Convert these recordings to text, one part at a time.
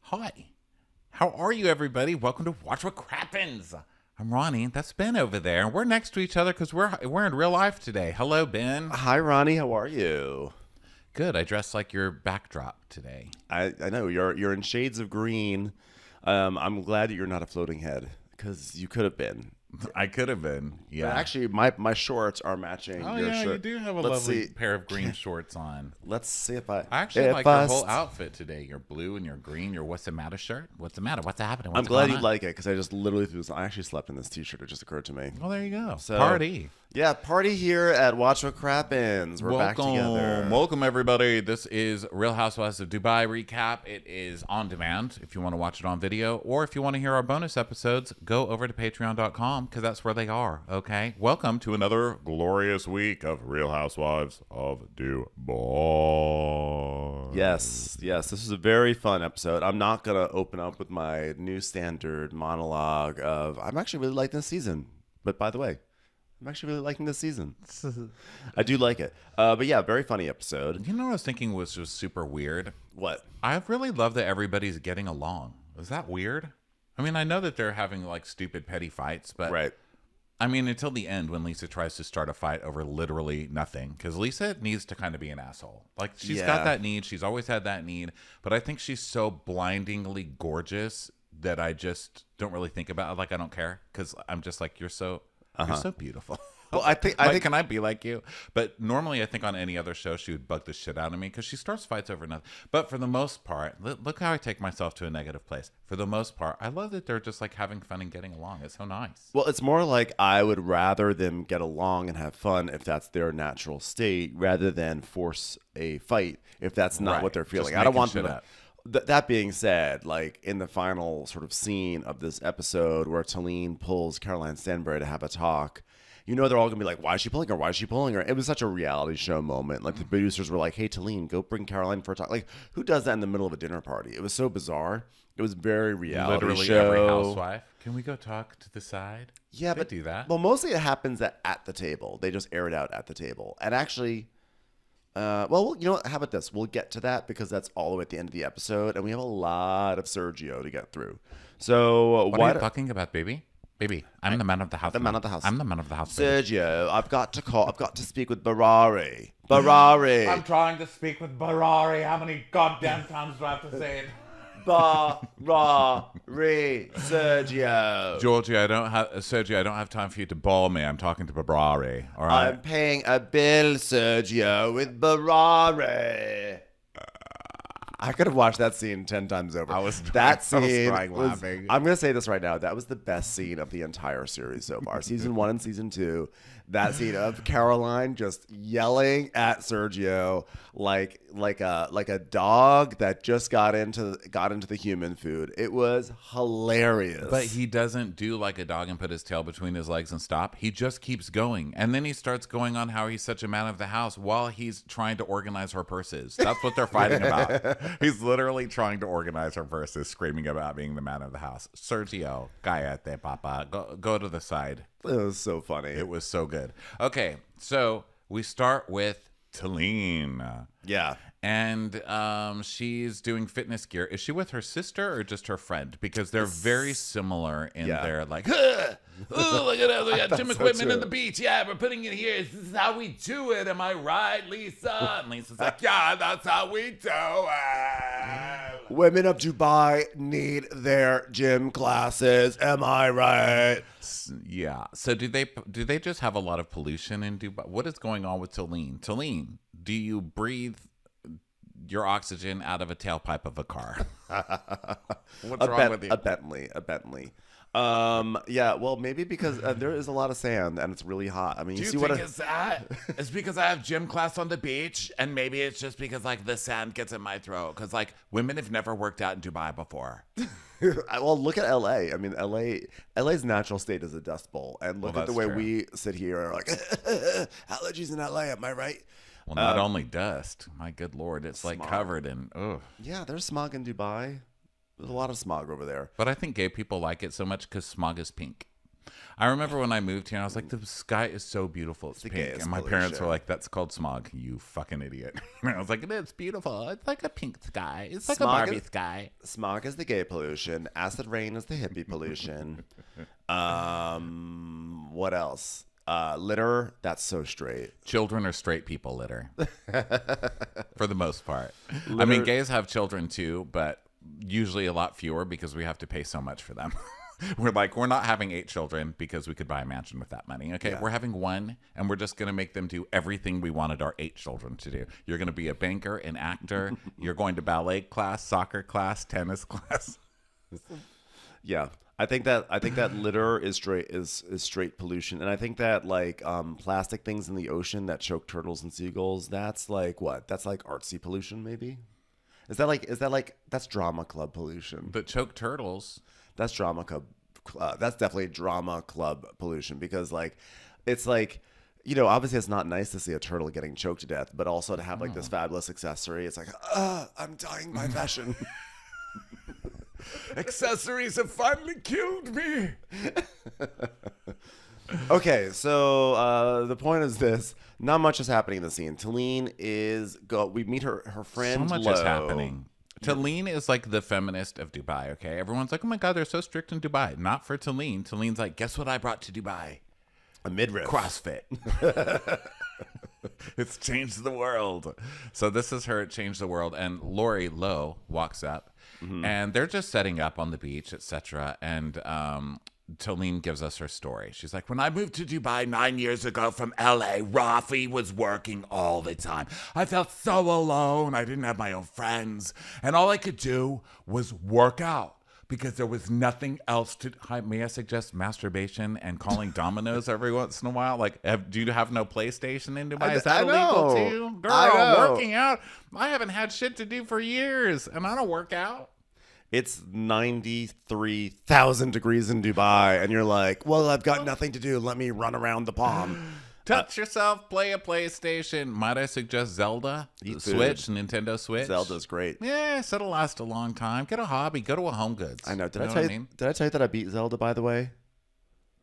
Hi. How are you, everybody? Welcome to Watch What Crappens. I'm Ronnie. That's Ben over there. And we're next to each other because we're in real life today. Hello, Ben. Hi, Ronnie. How are you? Good. I dressed like your backdrop today. I know you're in shades of green. I'm glad that you're not a floating head because you could have been. I could have been. Yeah. But actually, my shorts are matching your shirt. You do have a lovely pair of green shorts on. Let's see if I actually like your whole outfit today. Your blue and your green, your What's the Matter shirt. What's the matter? What's happening? I'm glad you like it because I just literally threw this. I actually slept in this t-shirt. It just occurred to me. Well, there you go. So, party. Yeah, party here at Watch What Crappens. We're back together. Welcome, everybody. This is Real Housewives of Dubai recap. It is on demand if you want to watch it on video, or if you want to hear our bonus episodes, go over to patreon.com because that's where they are. Okay. Welcome to another glorious week of Real Housewives of Dubai. Yes. This is a very fun episode. I'm not going to open up with my new standard monologue of, I'm actually really liking this season. But by the way, I'm actually really liking this season. I do like it. But yeah, very funny episode. You know what I was thinking was just super weird? What? I really love that everybody's getting along. Is that weird? I mean, I know that they're having like stupid petty fights, but right. I mean, until the end when Lisa tries to start a fight over literally nothing. Because Lisa needs to kind of be an asshole. Like, she's got that need. She's always had that need. But I think she's so blindingly gorgeous that I just don't really think about it. Like, I don't care. Because I'm just like, you're so beautiful. Well, I think can I be like you? But normally, I think on any other show, she would bug the shit out of me because she starts fights over nothing. But for the most part, look how I take myself to a negative place. For the most part, I love that they're just like having fun and getting along. It's so nice. Well, it's more like I would rather them get along and have fun if that's their natural state, rather than force a fight if that's not what they're feeling. I don't want them to. That being said, like in the final sort of scene of this episode where Talen pulls Caroline Stanbury to have a talk, you know they're all going to be like, why is she pulling her? Why is she pulling her? It was such a reality show moment. Like the producers were like, hey, Talen, go bring Caroline for a talk. Like, who does that in the middle of a dinner party? It was so bizarre. It was very reality Literally show. Every housewife. Can we go talk to the side? Yeah, they do that. Well, mostly it happens at the table. They just air it out at the table. And actually... well, you know what? How about this? We'll get to that because that's all the way at the end of the episode, and we have a lot of Sergio to get through. So what are you talking about, baby? Baby, I'm the man of the house. The man of the house. I'm the man of the house. Sergio, I've got to speak with Barari. Barari. I'm trying to speak with Barari. How many goddamn times do I have to say it? Barari, Sergio. Georgie, Sergio, I don't have time for you to ball me. I'm talking to Barari. All right. I'm paying a bill, Sergio, with Barari. I could have watched that scene 10 times over. I was crying laughing. I'm going to say this right now. That was the best scene of the entire series so far. Season 1 and season 2. That scene of Caroline just yelling at Sergio like a dog that just got into the human food. It was hilarious. But he doesn't do like a dog and put his tail between his legs and stop. He just keeps going. And then he starts going on how he's such a man of the house while he's trying to organize her purses. That's what they're fighting about. He's literally trying to organize her purses, screaming about being the man of the house. Sergio, cállate, papa. Go to the side. It was so funny. It was so good. Okay, so we start with Talen. Yeah. And she's doing fitness gear. Is she with her sister or just her friend? Because they're very similar in their like, oh, look at us. We got gym equipment in the beach. Yeah, we're putting it here. This is how we do it. Am I right, Lisa? And Lisa's like, yeah, that's how we do it. Women of Dubai need their gym classes. Am I right? Yeah. So do they just have a lot of pollution in Dubai? What is going on with Talen? Talen, do you breathe your oxygen out of a tailpipe of a car? What's wrong with you? A Bentley. Yeah, well, maybe because there is a lot of sand and it's really hot. I mean, do you think it's that? It's because I have gym class on the beach, and maybe it's just because like the sand gets in my throat. Because like women have never worked out in Dubai before. Well, look at LA. I mean, LA's natural state is a dust bowl, and look at the way we sit here and are like allergies in LA. Am I right? Well, not only dust. My good Lord, it's like covered in. Ugh. Yeah, there's smog in Dubai. There's a lot of smog over there. But I think gay people like it so much because smog is pink. I remember when I moved here, I was like, the sky is so beautiful. It's pink. And my parents were like, that's called smog, you fucking idiot. And I was like, it's beautiful. It's like a pink sky. It's like a Barbie sky. Smog is the gay pollution. Acid rain is the hippie pollution. What else? Litter, that's so straight. Children are straight people litter. For the most part. Litter. I mean, gays have children too, but usually a lot fewer because we have to pay so much for them. We're not having 8 children because we could buy a mansion with that money. Okay, we're having 1, and we're just going to make them do everything we wanted our 8 children to do. You're going to be a banker, an actor. You're going to ballet class, soccer class, tennis class. Yeah, I think that litter is straight pollution, and I think that plastic things in the ocean that choke turtles and seagulls. That's like what? That's like artsy pollution, maybe. Is that like that's drama club pollution? But choke turtles. That's drama club. That's definitely drama club pollution because it's like, obviously it's not nice to see a turtle getting choked to death, but also to have this fabulous accessory. It's like, I'm dying by fashion. Accessories have finally killed me. Okay, so the point is this: not much is happening in the scene. Talen we meet her friend. So much is happening. Talen is like the feminist of Dubai, okay? Everyone's like, oh my God, they're so strict in Dubai. Not for Talen. Talen's like, guess what I brought to Dubai? A midriff. CrossFit. It's changed the world. So this is her Change the World. And Lori Lowe walks up, and they're just setting up on the beach, etc. And Talen gives us her story. She's like, when I moved to Dubai 9 years ago from LA, Rafi was working all the time. I felt so alone. I didn't have my own friends. And all I could do was work out because there was nothing else to... May I suggest masturbation and calling dominoes every once in a while? Do you have no PlayStation in Dubai? Is that illegal too? Girl, working out. I haven't had shit to do for years, and I don't work out. It's 93,000 degrees in Dubai, and you're like, well, I've got nothing to do. Let me run around the palm. Touch yourself, play a PlayStation. Might I suggest Zelda? Switch, Nintendo Switch. Zelda's great. Yes, it'll last a long time. Get a hobby. Go to a Home Goods. I know. Did I tell you that I beat Zelda, by the way?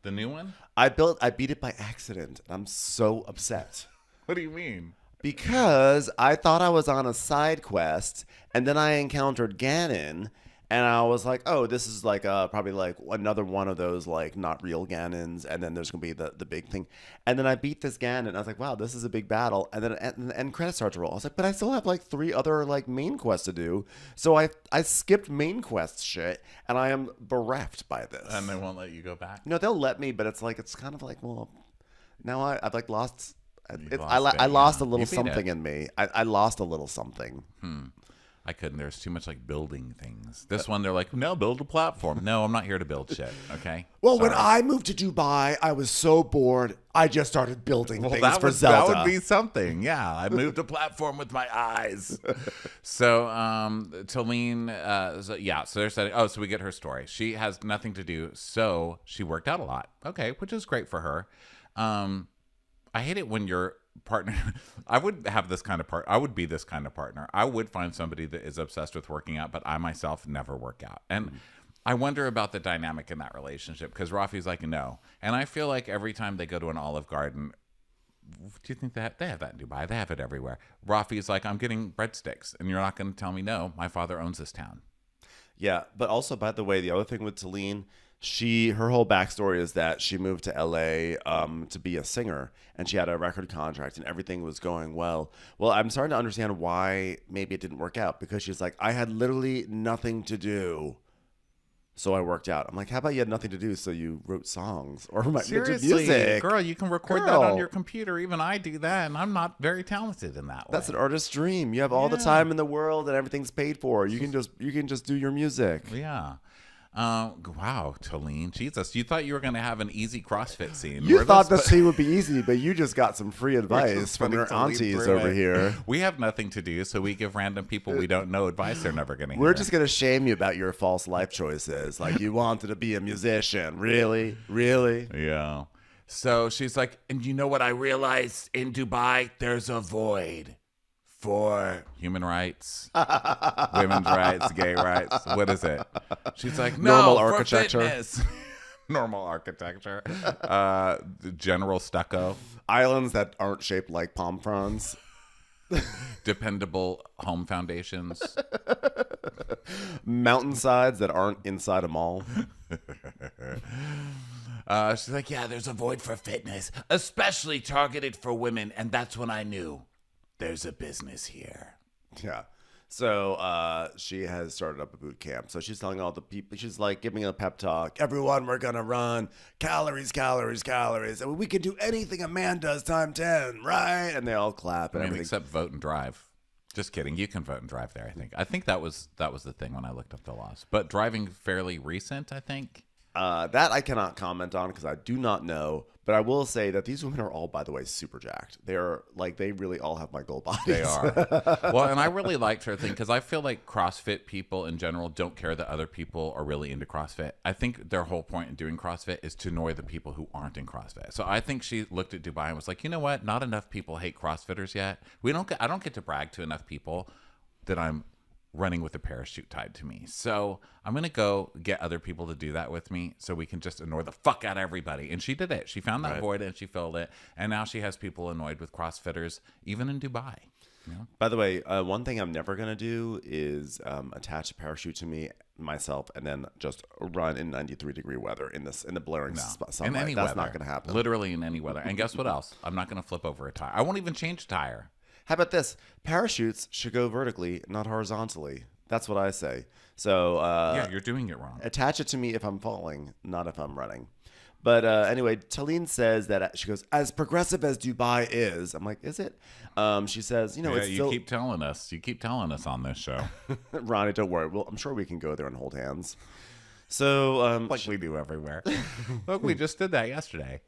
The new one? I beat it by accident. I'm so upset. What do you mean? Because I thought I was on a side quest, and then I encountered Ganon. And I was like, oh, this is probably another one of those not real Ganons. And then there's going to be the big thing. And then I beat this Ganon. And I was like, wow, this is a big battle. And then the end credits start to roll. I was like, but I still have 3 other main quests to do. So I skipped main quest shit. And I am bereft by this. And they won't let you go back? No, they'll let me. But it's kind of well, now I've lost. I lost a little something in me. I lost a little something. I couldn't. There's too much building things. This one, they're like, no, build a platform. No, I'm not here to build shit. Okay. Well, when I moved to Dubai, I was so bored. I just started building things for Zelda. That would be something. Yeah. I moved a platform with my eyes. So, Talen, so they're saying, so we get her story. She has nothing to do. So she worked out a lot. Okay. Which is great for her. I hate it when you're partner. I would have this kind of I would be this kind of partner. I would find somebody that is obsessed with working out, but I myself never work out. And I wonder about the dynamic in that relationship because Rafi's like, no. And I feel like every time they go to an Olive Garden, do you think that they have that in Dubai? They have it everywhere. Rafi's like, I'm getting breadsticks, and you're not going to tell me no. My father owns this town. Yeah, but also, by the way, the other thing with Talen, her whole backstory is that she moved to LA to be a singer, and she had a record contract, and everything was going well. Well, I'm starting to understand why maybe it didn't work out, because she's like, I had literally nothing to do, so I worked out. I'm like, how about you had nothing to do, so you wrote songs or Seriously, music? Girl, you can record that on your computer. Even I do that, and I'm not very talented in that way. That's an artist's dream. You have all the time in the world, and everything's paid for. You can just do your music. Yeah. Wow, Talen, Jesus, you thought you were going to have an easy CrossFit scene. You thought the scene would be easy, but you just got some free advice from your aunties over here. We have nothing to do, so we give random people we don't know advice they're never going to hear. We're just going to shame you about your false life choices. Like, you wanted to be a musician. Really? Really? Yeah. So she's like, and you know what I realized in Dubai? There's a void for human rights, women's rights, gay rights. What is it? She's like, no, normal for architecture. fitness. normal architecture. General stucco. Islands that aren't shaped like palm fronds. Dependable home foundations. Mountainsides that aren't inside a mall. She's like, yeah, there's a void for fitness, especially targeted for women. And that's when I knew there's a business here. Yeah. So she has started up a boot camp. So she's telling all the people, she's like giving a pep talk. Everyone, we're going to run calories, calories, calories. And we can do anything a man does time 10, right? And they all clap. And except vote and drive. Just kidding. You can vote and drive there, I think. I think that was the thing when I looked up the laws. But driving fairly recent, I think. That I cannot comment on because I do not know. But I will say that these women are all, by the way, super jacked. They're like, they really all have my goal bodies. They are. Well, and I really liked her thing because I feel like CrossFit people in general don't care that other people are really into CrossFit. I think their whole point in doing CrossFit is to annoy the people who aren't in CrossFit. So I think she looked at Dubai and was like, you know what? Not enough people hate CrossFitters yet. I don't get to brag to enough people that I'm running with a parachute tied to me. So I'm going to go get other people to do that with me so we can just annoy the fuck out of everybody. And she did it. She found that void and she filled it. And now she has people annoyed with CrossFitters, even in Dubai. You know? By the way, one thing I'm never going to do is attach a parachute to me myself and then just run in 93-degree weather in the blaring sunlight. In any That's weather. not going to happen. Literally in any weather. And guess what else? I'm not going to flip over a tire. I won't even change a tire. How about this? Parachutes should go vertically, not horizontally. That's what I say. So yeah, you're doing it wrong. Attach it to me if I'm falling, not if I'm running. But anyway, Talen says that she goes, as progressive as Dubai is. I'm like, is it? She says, it's you still... keep telling us. You keep telling us on this show. Ronnie, don't worry. Well, I'm sure we can go there and hold hands. So like we do everywhere. Look, we just did that yesterday.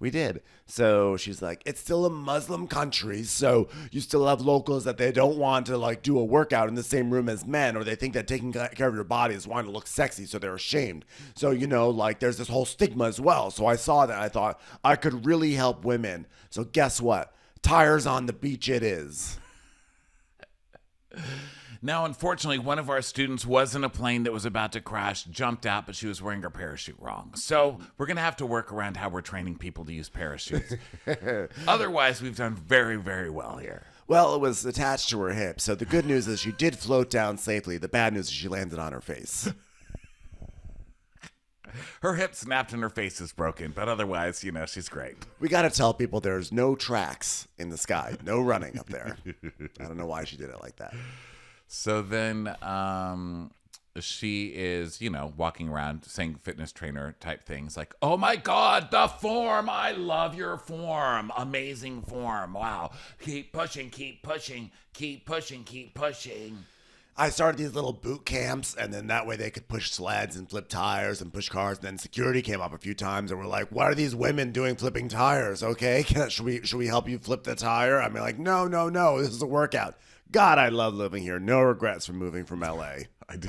We did. So she's like, it's still a Muslim country, so you still have locals that they don't want to like do a workout in the same room as men, or they think that taking care of your body is wanting to look sexy, so they're ashamed. So, like there's this whole stigma as well. So I saw that. I thought I could really help women. So guess what? Tires on the beach it is. Now, unfortunately, one of our students was in a plane that was about to crash, jumped out, but she was wearing her parachute wrong. So we're going to have to work around how we're training people to use parachutes. Otherwise, we've done very, very well here. Well, it was attached to her hip. So the good news is she did float down safely. The bad news is she landed on her face. Her hip snapped and her face is broken, but otherwise, she's great. We got to tell people there's no tracks in the sky, no running up there. I don't know why she did it like that. So then she is, walking around saying fitness trainer type things like, oh my God, the form. I love your form. Amazing form. Wow. Keep pushing, keep pushing, keep pushing, keep pushing. I started these little boot camps, and then that way they could push sleds and flip tires and push cars. And then security came up a few times, and we're like, "What are these women doing flipping tires? Okay, should we help you flip the tire?" I'm like, "No, this is a workout." God, I love living here. No regrets from moving from LA. I do.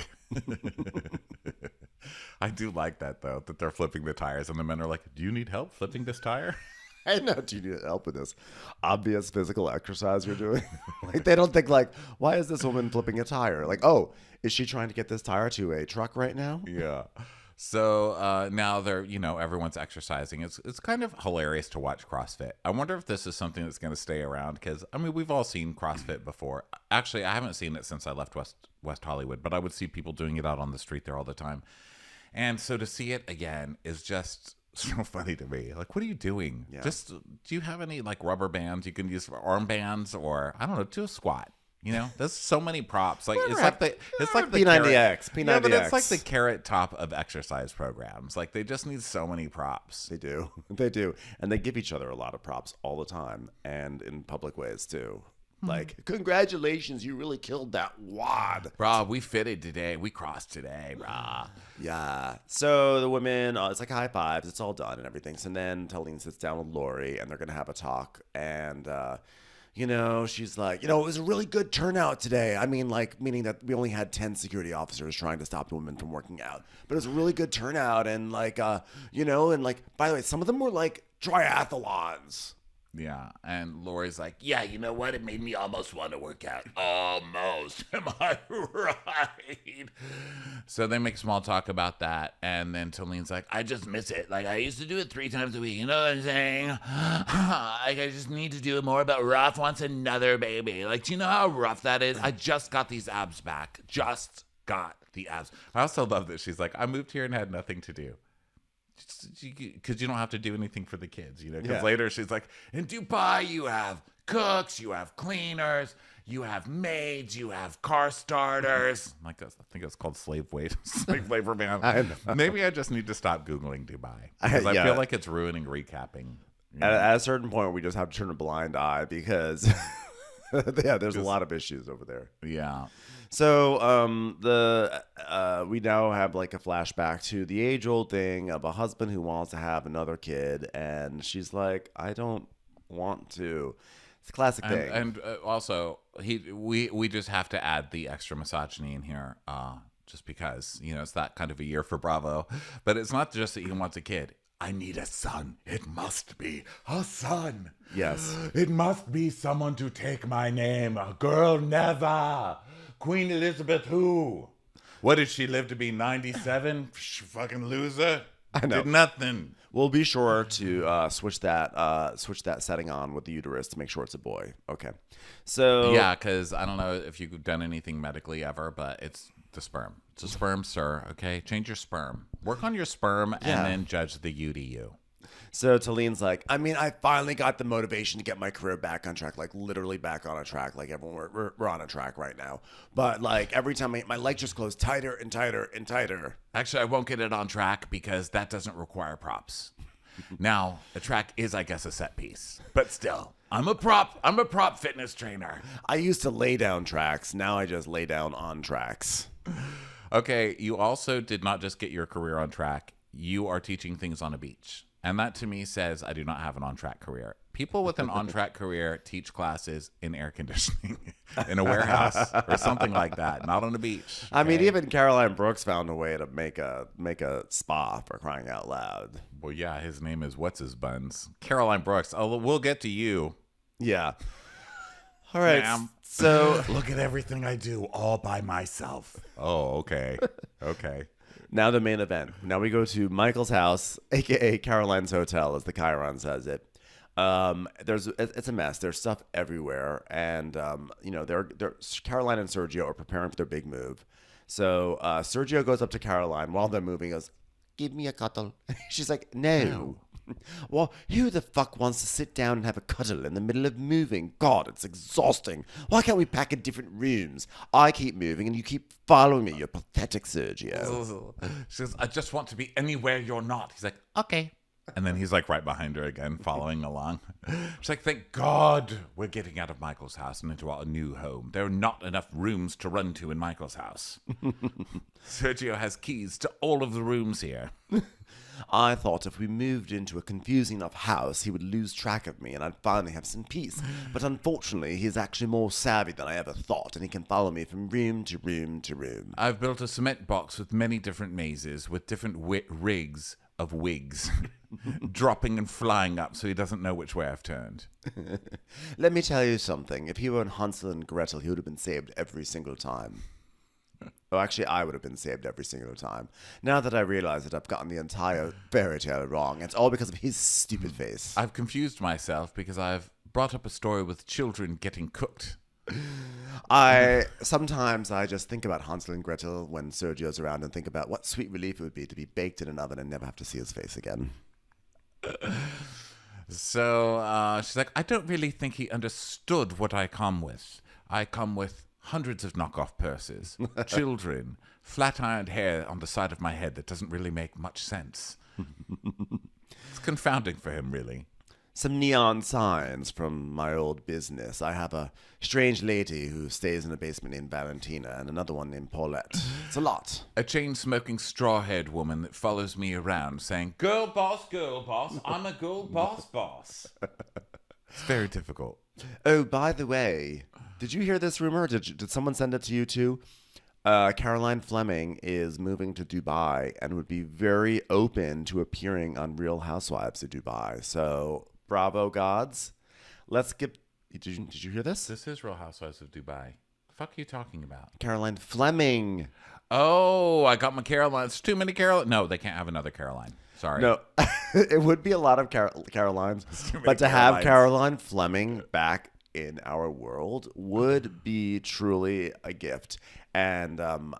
I do like that though, that they're flipping the tires, and the men are like, "Do you need help flipping this tire?" I know. Do you need help with this obvious physical exercise you're doing? Like they don't think like, why is this woman flipping a tire? Like, oh, is she trying to get this tire to a truck right now? Yeah. So now they're, everyone's exercising. It's kind of hilarious to watch CrossFit. I wonder if this is something that's going to stay around because, we've all seen CrossFit before. Actually, I haven't seen it since I left West Hollywood, but I would see people doing it out on the street there all the time. And so to see it again is just so funny to me. Like, what are you doing? Yeah. Do you have any like rubber bands you can use for arm bands or, I don't know, do a squat? There's so many props. Like it's like the P90X. Yeah, but it's like the carrot top of exercise programs. Like they just need so many props. They do, and they give each other a lot of props all the time, and in public ways too. Like, congratulations, you really killed that wad. Brah, we fitted today. We crossed today, brah. Yeah. So the women, it's like high fives. It's all done and everything. So then Talen sits down with Lori, and they're going to have a talk, and she's like, it was a really good turnout today. I mean, like, meaning that we only had 10 security officers trying to stop the women from working out. But it was a really good turnout. And, like, and, like, by the way, some of them were, like, triathlons. Yeah, and Lori's like, yeah, you know what? It made me almost want to work out. Almost. Am I right? So they make small talk about that, and then Talen's like, I just miss it. Like, I used to do it 3 times a week. You know what I'm saying? Like, I just need to do it more, but Ruff wants another baby. Like, do you know how rough that is? I just got these abs back. Just got the abs. I also love that she's like, I moved here and had nothing to do. Because you don't have to do anything for the kids, you know. Because later she's like, in Dubai you have cooks, you have cleaners, you have maids, you have car starters. Like I think it's called slave labor, man. Maybe I just need to stop Googling Dubai because I feel like it's ruining recapping. At a certain point, we just have to turn a blind eye because there's a lot of issues over there. Yeah. So we now have like a flashback to the age-old thing of a husband who wants to have another kid, and she's like, I don't want to. It's a classic thing. And also, we just have to add the extra misogyny in here, just because, you know, it's that kind of a year for Bravo. But it's not just that he wants a kid. I need a son. It must be a son. Yes. It must be someone to take my name. A girl never. Queen Elizabeth who? What did she live to be, 97? Fucking loser. I know. Did nothing. We'll be sure to switch that setting on with the uterus to make sure it's a boy. Okay. So yeah, because I don't know if you've done anything medically ever, but it's the sperm. It's a sperm, sir. Okay, change your sperm. Work on your sperm and then judge the UDU. So Talen's like, I mean, I finally got the motivation to get my career back on track, like literally back on a track. Like everyone, we're on a track right now. But like every time my leg just goes tighter and tighter and tighter. Actually, I won't get it on track because that doesn't require props. Now, a track is, I guess, a set piece. But still, I'm a prop fitness trainer. I used to lay down tracks. Now I just lay down on tracks. Okay, you also did not just get your career on track. You are teaching things on a beach. And that to me says I do not have an on-track career. People with an on-track career teach classes in air conditioning, in a warehouse or something like that, not on the beach. I mean, even Caroline Brooks found a way to make a spa, for crying out loud. Well, yeah, his name is What's His Buns. Caroline Brooks. Oh, we'll get to you. Yeah. All right. Ma'am. So look at everything I do all by myself. Oh, okay. Okay. Now the main event. Now we go to Michael's house, a.k.a. Caroline's hotel, as the Chiron says it. It's a mess. There's stuff everywhere, and Caroline and Sergio are preparing for their big move. So Sergio goes up to Caroline while they're moving. Goes, "Give me a cuddle." She's like, "No." Well, who the fuck wants to sit down and have a cuddle in the middle of moving? God, it's exhausting. Why can't we pack in different rooms? I keep moving and you keep following me. You're pathetic, Sergio. She says, I just want to be anywhere you're not. He's like, okay. And then he's like right behind her again, following along. She's like, thank God we're getting out of Michael's house and into our new home. There are not enough rooms to run to in Michael's house. Sergio has keys to all of the rooms here. I thought if we moved into a confusing enough house, he would lose track of me and I'd finally have some peace. But unfortunately, he's actually more savvy than I ever thought, and he can follow me from room to room to room. I've built a cement box with many different mazes, with different rigs of wigs, dropping and flying up so he doesn't know which way I've turned. Let me tell you something. If he were in Hansel and Gretel, he would have been saved every single time. Oh, actually, I would have been saved every single time. Now that I realize that I've gotten the entire fairy tale wrong, it's all because of his stupid face. I've confused myself because I've brought up a story with children getting cooked. Sometimes I just think about Hansel and Gretel when Sergio's around and think about what sweet relief it would be to be baked in an oven and never have to see his face again. So she's like, I don't really think he understood what I come with. I come with hundreds of knockoff purses, children, flat-ironed hair on the side of my head that doesn't really make much sense. It's confounding for him, really. Some neon signs from my old business. I have a strange lady who stays in a basement named Valentina and another one named Paulette. It's a lot. A chain-smoking straw-haired woman that follows me around saying, girl boss, I'm a girl boss. It's very difficult. Oh, by the way, did you hear this rumor? Did someone send it to you too? Caroline Fleming is moving to Dubai and would be very open to appearing on Real Housewives of Dubai. So, bravo, gods. let's get. Did you hear this? This is Real Housewives of Dubai. The fuck are you talking about? Caroline Fleming. Oh, I got my Caroline. It's too many Caroline. No, they can't have another Caroline. Sorry. No, it would be a lot of Carolines, but to have Caroline Fleming back in our world would be truly a gift. And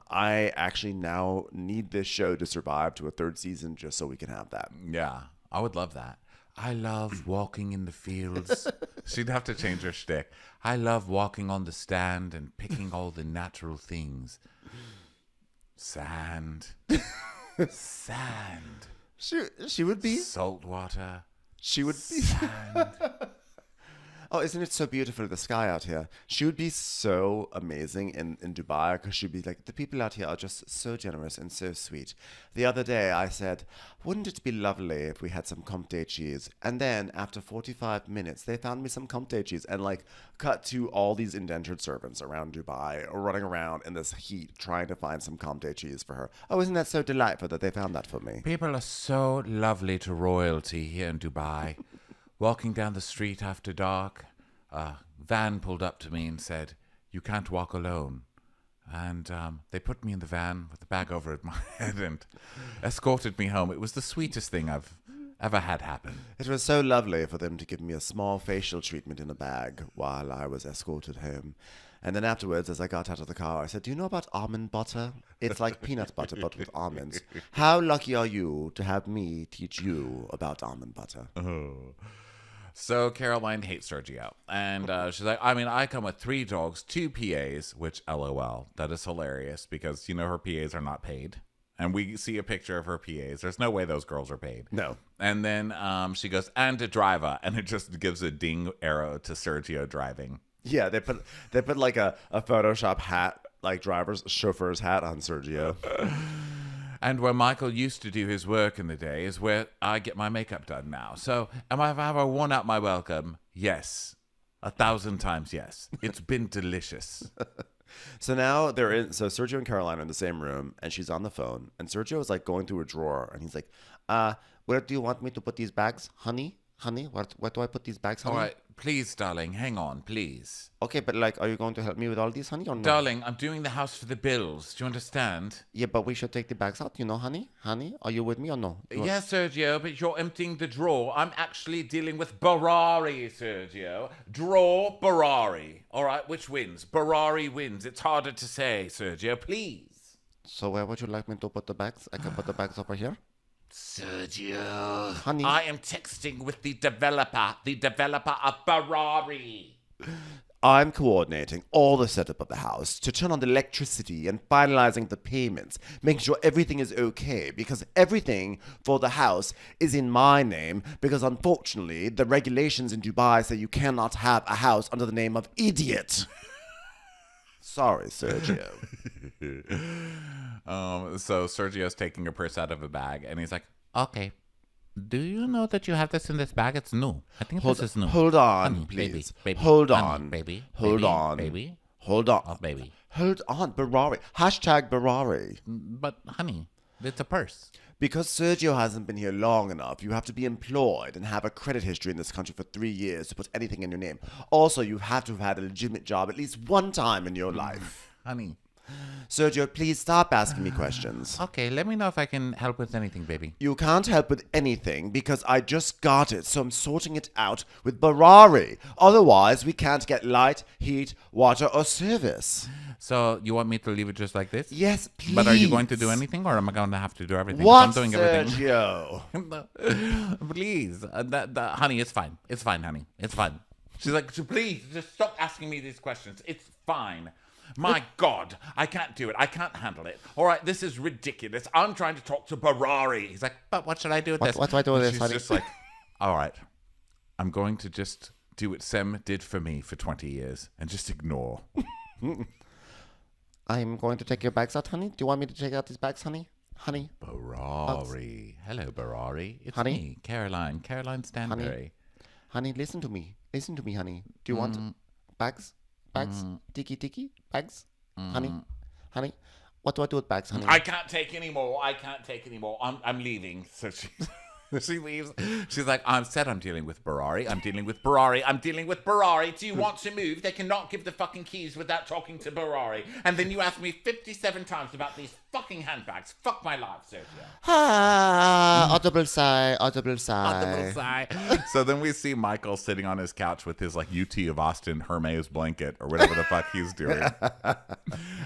I actually now need this show to survive to a third season just so we can have that. Yeah, I would love that. I love walking in the fields. She'd have to change her shtick. I love walking on the stand and picking all the natural things. Sand. Sand. She would be. Salt water. She would be. Sand. Oh, isn't it so beautiful, the sky out here? She would be so amazing in Dubai because she'd be like, the people out here are just so generous and so sweet. The other day I said, wouldn't it be lovely if we had some Comté cheese? And then after 45 minutes, they found me some Comté cheese and like cut to all these indentured servants around Dubai running around in this heat trying to find some Comté cheese for her. Oh, isn't that so delightful that they found that for me? People are so lovely to royalty here in Dubai. Walking down the street after dark, a van pulled up to me and said, "You can't walk alone." And they put me in the van with the bag over my head and escorted me home. It was the sweetest thing I've ever had happen. It was so lovely for them to give me a small facial treatment in a bag while I was escorted home. And then afterwards, as I got out of the car, I said, do you know about almond butter? It's like peanut butter, but with almonds. How lucky are you to have me teach you about almond butter? Oh. So Caroline hates Sergio. And she's like, I mean, I come with 3 dogs, 2 PAs, which LOL. That is hilarious because, you know, her PAs are not paid. And we see a picture of her PAs. There's no way those girls are paid. No. And then she goes, and a driver. And it just gives a ding arrow to Sergio driving. Yeah, they put like a Photoshop hat, like chauffeur's hat on Sergio. And where Michael used to do his work in the day is where I get my makeup done now. So, have I ever worn out my welcome? Yes. 1,000 times yes. It's been delicious. So now so Sergio and Caroline are in the same room, and she's on the phone. And Sergio is like going through a drawer, and he's like, where do you want me to put these bags? Honey, where do I put these bags, honey? All right, please, darling, hang on, please. Okay, but like, are you going to help me with all these, honey, or no? Darling, I'm doing the house for the bills. Do you understand? Yeah, but we should take the bags out, honey? Honey, are you with me or no? Yes, Sergio, but you're emptying the drawer. I'm actually dealing with Barari, Sergio. Draw Barari. All right, which wins? Barari wins. It's harder to say, Sergio, please. So where would you like me to put the bags? I can put the bags over here. Sergio, honey, I am texting with the developer of Barari. I'm coordinating all the setup of the house to turn on the electricity and finalizing the payments, making sure everything is okay because everything for the house is in my name because unfortunately the regulations in Dubai say you cannot have a house under the name of idiot. Sorry, Sergio. So Sergio's taking a purse out of a bag, and he's like, okay, do you know that you have this in this bag? It's new. I think this is new. Hold on, honey, please. Baby, hold honey, on. Baby. Hold on. Baby. Hold on. Oh, baby. Hold on. Barari. Hashtag Barari. But, honey, it's a purse. Because Sergio hasn't been here long enough, you have to be employed and have a credit history in this country for 3 years to put anything in your name. Also, you have to have had a legitimate job at least one time in your life. Honey. Sergio, please stop asking me questions. Okay, let me know if I can help with anything, baby. You can't help with anything because I just got it, so I'm sorting it out with Barari. Otherwise, we can't get light, heat, water, or service. So you want me to leave it just like this? Yes, please. But are you going to do anything, or am I going to have to do everything? What, I'm doing Sergio? Everything. Please. Honey, it's fine. It's fine, honey. It's fine. She's like, please, just stop asking me these questions. It's fine. My God, I can't do it. I can't handle it. All right, this is ridiculous. I'm trying to talk to Barari. He's like, but what should I do with this? What do I do with this, She's honey? just like, all right, I'm going to just do what Sem did for me for 20 years and just ignore. I'm going to take your bags out, honey. Do you want me to take out these bags, honey? Honey? Barari. Hello, Barari. It's honey? Me, Caroline Stanbury. Honey, listen to me. Listen to me, honey. Do you want bags? Bags? Tiki? Bags? Honey? What do I do with bags, honey? I can't take any more. I'm leaving. So She leaves. She's like, I'm dealing with Barari. I'm dealing with Barari. Do you want to move? They cannot give the fucking keys without talking to Barari. And then you ask me 57 times about these fucking handbags. Fuck my life, Sergio. Audible sigh. So then we see Michael sitting on his couch with his like UT of Austin Hermes blanket or whatever the fuck he's doing.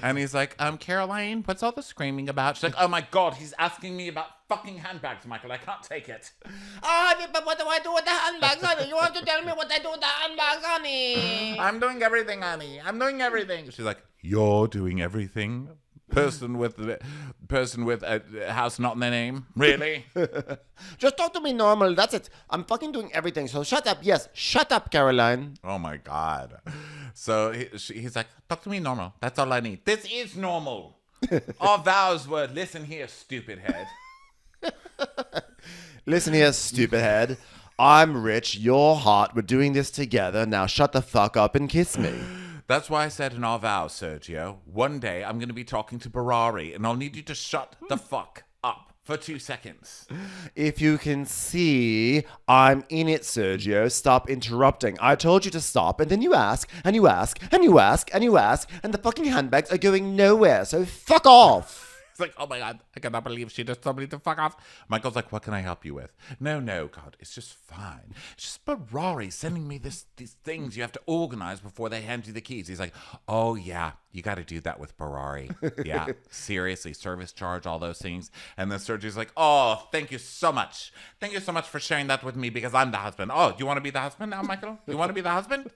And he's like, Caroline, what's all the screaming about? She's like, oh my God, he's asking me about fucking handbags, Michael. I can't take it. But what do I do with the handbags, honey? You want to tell me what I do with the handbags, honey? I'm doing everything, honey. I'm doing everything. She's like, you're doing everything? Person with a house not in their name? Really? Just talk to me normal. That's it. I'm fucking doing everything. So shut up. Yes, shut up, Caroline. Oh my God. So he's like, talk to me normal. That's all I need. This is normal. Our vows were, listen here, stupid head. Listen here, stupid head. I'm rich. You're hot. We're doing this together. Now shut the fuck up and kiss me. That's why I said in our vows, Sergio, one day I'm going to be talking to Barari and I'll need you to shut the fuck up for 2 seconds. If you can see, I'm in it, Sergio. Stop interrupting. I told you to stop, and then you ask, and you ask, and you ask, and you ask, and the fucking handbags are going nowhere, so fuck off. It's like, oh my God, I cannot believe she just told me to fuck off. Michael's like, what can I help you with? No, God, it's just fine. It's just Barari sending me these things you have to organize before they hand you the keys. He's like, oh yeah, you got to do that with Barari. Yeah, seriously, service charge, all those things. And then Sergio's like, oh, thank you so much. Thank you so much for sharing that with me because I'm the husband. Oh, do you want to be the husband now, Michael? You want to be the husband?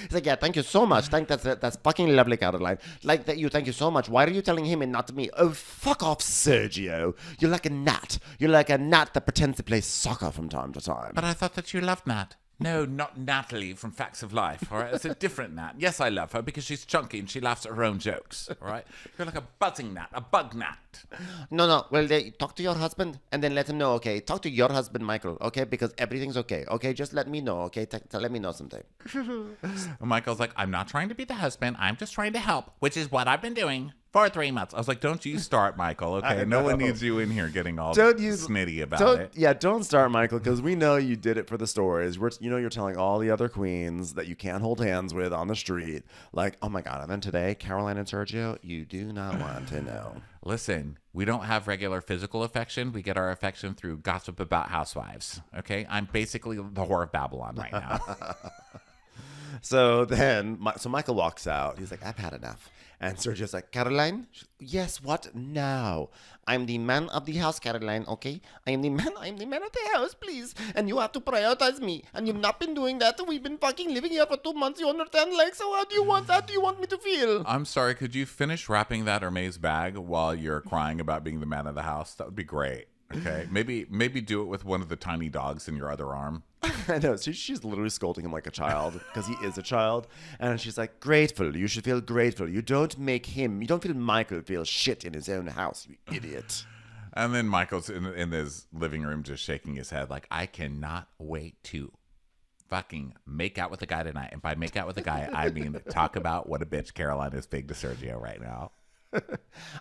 He's like, yeah, thank you so much. That's fucking lovely, Caroline. Like that, thank you so much. Why are you telling him and not me? Oh, fuck off, Sergio. You're like a gnat. You're like a gnat that pretends to play soccer from time to time. But I thought that you loved Nat. No, not Natalie from Facts of Life, all right? It's a different Nat. Yes, I love her because she's chunky and she laughs at her own jokes, all right? You're like a buzzing gnat, a bug gnat. No. Well, talk to your husband and then let him know, okay? Talk to your husband, Michael, okay? Because everything's okay, okay? Just let me know, okay? Let me know sometime. Michael's like, I'm not trying to be the husband. I'm just trying to help, which is what I've been doing for 3 months. I was like, don't you start, Michael, okay? No one needs you in here getting all snitty about it. Yeah, don't start, Michael, because we know you did it for the stories. You're telling all the other queens that you can't hold hands with on the street. Like, oh my God. And then today, Caroline and Sergio, you do not want to know. Listen, we don't have regular physical affection. We get our affection through gossip about housewives, okay? I'm basically the whore of Babylon right now. So Michael walks out. He's like, I've had enough. And Sergio's like, Caroline? Yes, what now? I'm the man of the house, Caroline, okay? I'm the man of the house, please. And you have to prioritize me. And you've not been doing that. We've been fucking living here for 2 months, you understand? Like, so how do you want me to feel? I'm sorry, could you finish wrapping that Hermes bag while you're crying about being the man of the house? That would be great. Okay, maybe do it with one of the tiny dogs in your other arm. I know. She's literally scolding him like a child because he is a child. And she's like, grateful. You should feel grateful. You don't feel Michael feel shit in his own house, you idiot. And then Michael's in his living room just shaking his head like, I cannot wait to fucking make out with a guy tonight. And by make out with a guy, I mean talk about what a bitch Caroline is big to Sergio right now.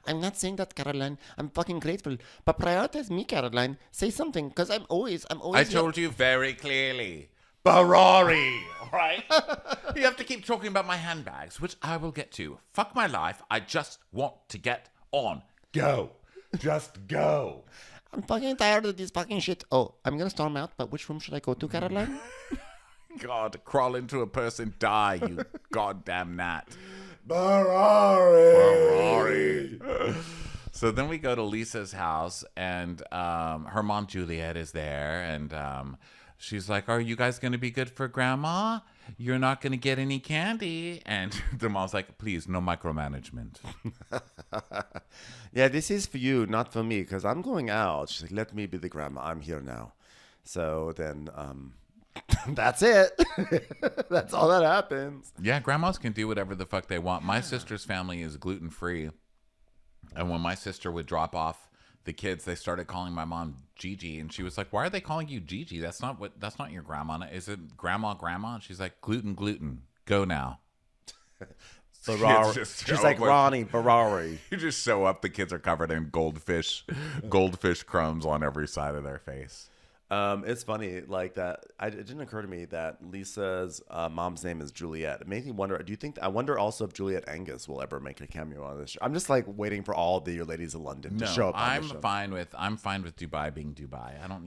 I'm not saying that, Caroline. I'm fucking grateful. But prioritize me, Caroline. Say something, because I'm always. I told you very clearly. Barari, right? You have to keep talking about my handbags, which I will get to. Fuck my life. I just want to get on. Go. Just go. I'm fucking tired of this fucking shit. Oh, I'm going to storm out, but which room should I go to, Caroline? God, crawl into a person, die, you goddamn gnat. Barari. So then we go to Lisa's house, and her mom Juliet is there, and she's like, are you guys going to be good for grandma? You're not going to get any candy. And the mom's like, please, no micromanagement. Yeah, this is for you, not for me, because I'm going out. She's like, let me be the grandma. I'm here now. So then that's it. That's all that happens. Yeah, grandmas can do whatever the fuck they want. My sister's family is gluten-free. And when my sister would drop off the kids, they started calling my mom Gigi. And she was like, why are they calling you Gigi? That's not your grandma. Is it grandma? And she's like, gluten. Go now. Barari. She's like Ronnie Barari. You just show up, the kids are covered in goldfish crumbs on every side of their face. It's funny, like that. It didn't occur to me that Lisa's mom's name is Juliet. It made me wonder. I wonder also if Juliet Angus will ever make a cameo on this show. I'm just like waiting for all the ladies of London to show up. I'm fine with Dubai being Dubai. I don't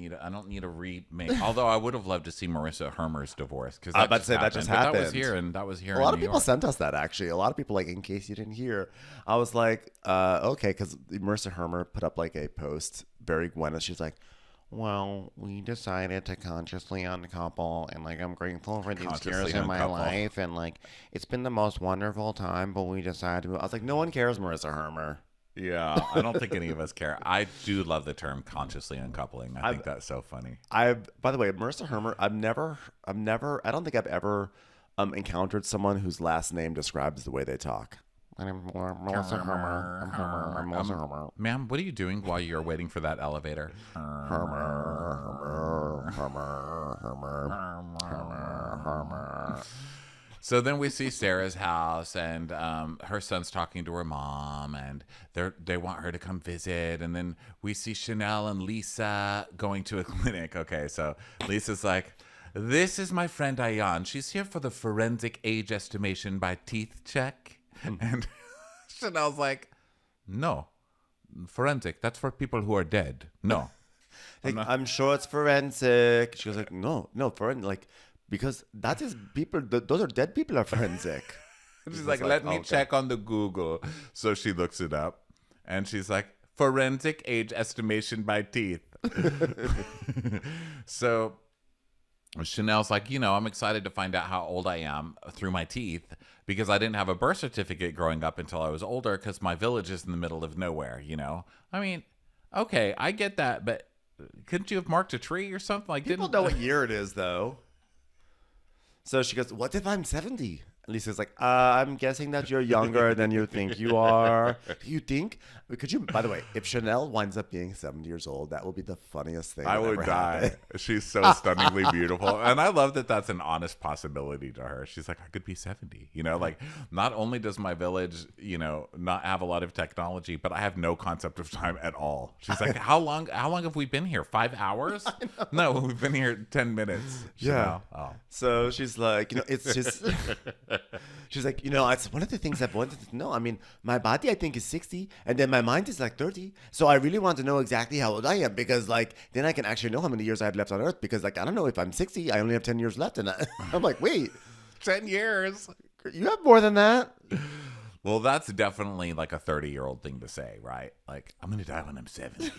need a remake. Although I would have loved to see Marissa Hermer's divorce because that just happened. That was here. A lot of people sent us that actually. A lot of people, like, in case you didn't hear, I was like, okay, because Marissa Hermer put up like a post, very Gwyneth. She's like, well, we decided to consciously uncouple, and like I'm grateful for these years in my life, and like it's been the most wonderful time. But we decided to. I was like, no one cares, Marissa Hermer. Yeah, I don't think any of us care. I do love the term consciously uncoupling. I think that's so funny. By the way, Marissa Hermer. I don't think I've ever encountered someone whose last name describes the way they talk. I'm Melissa Hermer. I'm Melissa Hermer. Ma'am, what are you doing while you're waiting for that elevator? Hermer. So then we see Sarah's house, and her son's talking to her mom, and they want her to come visit. And then we see Chanel and Lisa going to a clinic. Okay, so Lisa's like, this is my friend Ayan. She's here for the forensic age estimation by teeth check. And Chanel's like, no, forensic, that's for people who are dead. No. I'm sure it's forensic. She was like, no, forensic, like, because that is people, those are dead people are forensic. She's like, let me check on the Google. So she looks it up, and she's like, forensic age estimation by teeth. So Chanel's like, I'm excited to find out how old I am through my teeth because I didn't have a birth certificate growing up until I was older because my village is in the middle of nowhere, I mean, okay, I get that, but couldn't you have marked a tree or something? Like, people know what year it is, though. So she goes, what if I'm 70? Lisa's like, I'm guessing that you're younger than you think you are. You think? Could you, by the way, if Chanel winds up being 70 years old, that will be the funniest thing. I would die. Happened. She's so stunningly beautiful. And I love that that's an honest possibility to her. She's like, I could be 70. Like, not only does my village, not have a lot of technology, but I have no concept of time at all. She's like, how long have we been here? 5 hours? No, we've been here 10 minutes. Yeah. Oh. So she's like, it's just... She's like, it's one of the things I've wanted to know. I mean, my body, I think, is 60, and then my mind is like 30. So I really want to know exactly how old I am because, like, then I can actually know how many years I have left on Earth because, like, I don't know if I'm 60. I only have 10 years left. And I'm like, wait. 10 years? You have more than that? Well, that's definitely like a 30-year-old thing to say, right? Like, I'm going to die when I'm 70.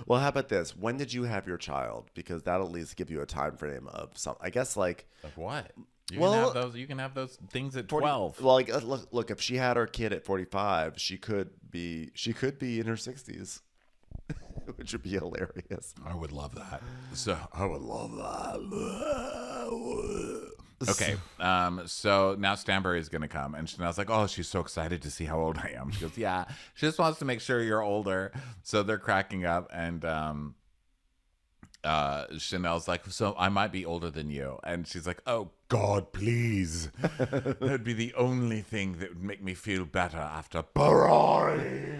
Well, how about this? When did you have your child? Because that'll at least give you a time frame of some, I guess, like... Of what? You can have those things at 12. Well, like, look, if she had her kid at 45, she could be in her 60s, which would be hilarious. I would love that. I would love that. Okay, so now Stanbury is going to come, and Chanel's like, oh, she's so excited to see how old I am. She goes, yeah, she just wants to make sure you're older. So they're cracking up, and Chanel's like, so I might be older than you. And she's like, oh, God, please. That'd be the only thing that would make me feel better after Barari.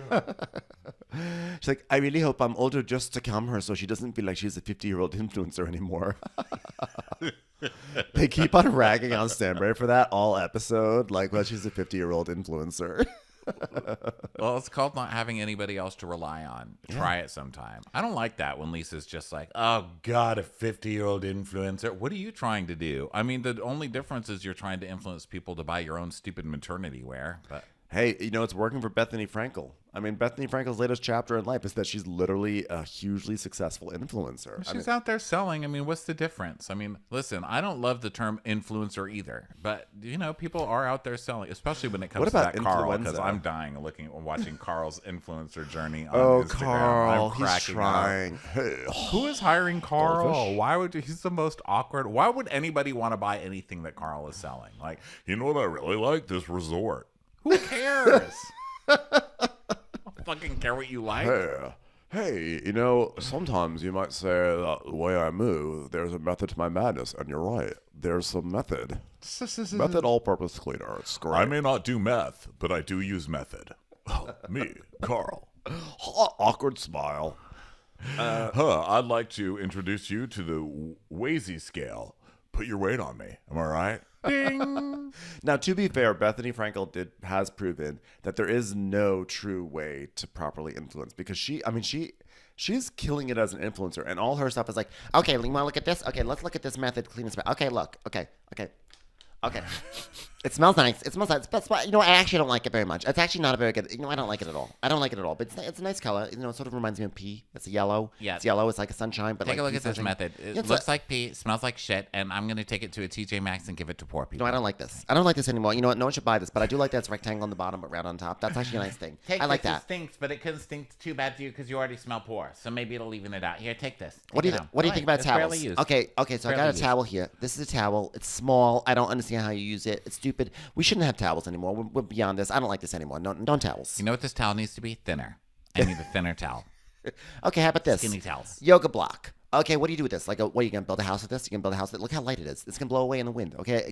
She's like, I really hope I'm older just to calm her so she doesn't feel like she's a 50-year-old influencer anymore. They keep on ragging on Stanbury for that all episode. Like, well, she's a 50-year-old influencer. Well, it's called not having anybody else to rely on. Try it sometime. I don't like that when Lisa's just like, oh, God, a 50-year-old influencer. What are you trying to do? I mean, the only difference is you're trying to influence people to buy your own stupid maternity wear. But hey, it's working for Bethany Frankel. I mean, Bethany Frankel's latest chapter in life is that she's literally a hugely successful influencer. She's out there selling. I mean, what's the difference? I mean, listen, I don't love the term influencer either, but people are out there selling, especially when it comes to that Carl, because I'm dying watching Carl's influencer journey on Instagram. Carl, he's trying. Who is hiring Carl? Why would he's the most awkward? Why would anybody want to buy anything that Carl is selling? Like, what I really like? This resort. Who cares? I don't fucking care what you like. hey, sometimes you might say that the way I move, there's a method to my madness. And you're right. There's some method. Method all-purpose cleaner. It's great. I may not do meth, but I do use method. Me, Carl. Awkward smile. I'd like to introduce you to the Wazy scale. Put your weight on me. Am I right? Ding. Now, to be fair, Bethany Frankel has proven that there is no true way to properly influence because she's killing it as an influencer, and all her stuff is like, okay, you want to look at this? Okay, let's look at this method to clean this. Okay, look. Okay. It smells nice. But I actually don't like it very much. It's actually not a very good. I don't like it at all. But it's a nice color. It sort of reminds me of pee. It's a yellow. Yeah. It's yellow. It's like a sunshine. But take a look at this method. It looks like pee. Smells like shit. And I'm gonna take it to a TJ Maxx and give it to poor people. No, I don't like this. I don't like this anymore. You know what? No one should buy this. But I do like that it's rectangle on the bottom but round on top. That's actually a nice thing. I like that. It stinks, but it couldn't stink too bad to you because you already smell poor. So maybe it'll even it out. Here, take this. What do you think about towels? Okay. So I got a towel here. This is a towel. It's small. I don't understand how you use it. It's stupid. We shouldn't have towels anymore. We're beyond this. I don't like this anymore. No towels. You know what this towel needs to be? Thinner. I need a thinner towel. Okay, how about this? Skinny towels. Yoga block. Okay, what do you do with this? What are you going to build a house with this? You can build a house with it. Look how light it is. It's going to blow away in the wind. Okay,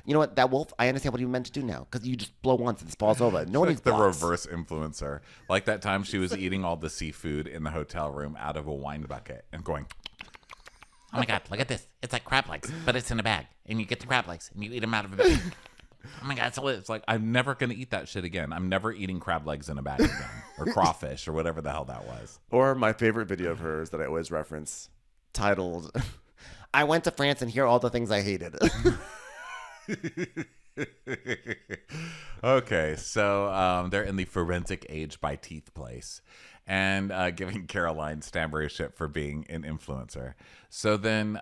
you know what? That wolf, I understand what you meant to do now because you just blow once and it falls over. No one needs the blocks. Reverse influencer. Like that time she was eating all the seafood in the hotel room out of a wine bucket and going, oh my God, look at this. It's like crab legs, but it's in a bag. And you get the crab legs and you eat them out of a bag. Oh my God, it's like, I'm never going to eat that shit again. I'm never eating crab legs in a bag again. Or crawfish or whatever the hell that was. Or my favorite video of hers that I always reference, titled, I went to France and here are all the things I hated. Okay, so they're in the forensic age by teeth place. And giving Caroline Stanbury shit for being an influencer. So then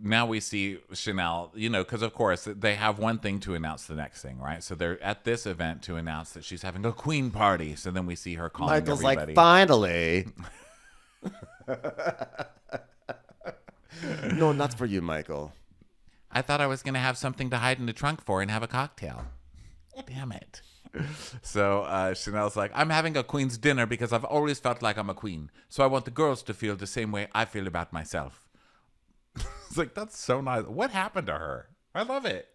now we see Chanel, because of course they have one thing to announce the next thing, right? So they're at this event to announce that she's having a queen party. So then we see her calling Michael's everybody. Like, finally. No, not for you, Michael. I thought I was going to have something to hide in the trunk for and have a cocktail. Damn it. So Chanel's like, I'm having a queen's dinner because I've always felt like I'm a queen. So I want the girls to feel the same way I feel about myself. It's like, that's so nice. What happened to her? I love it.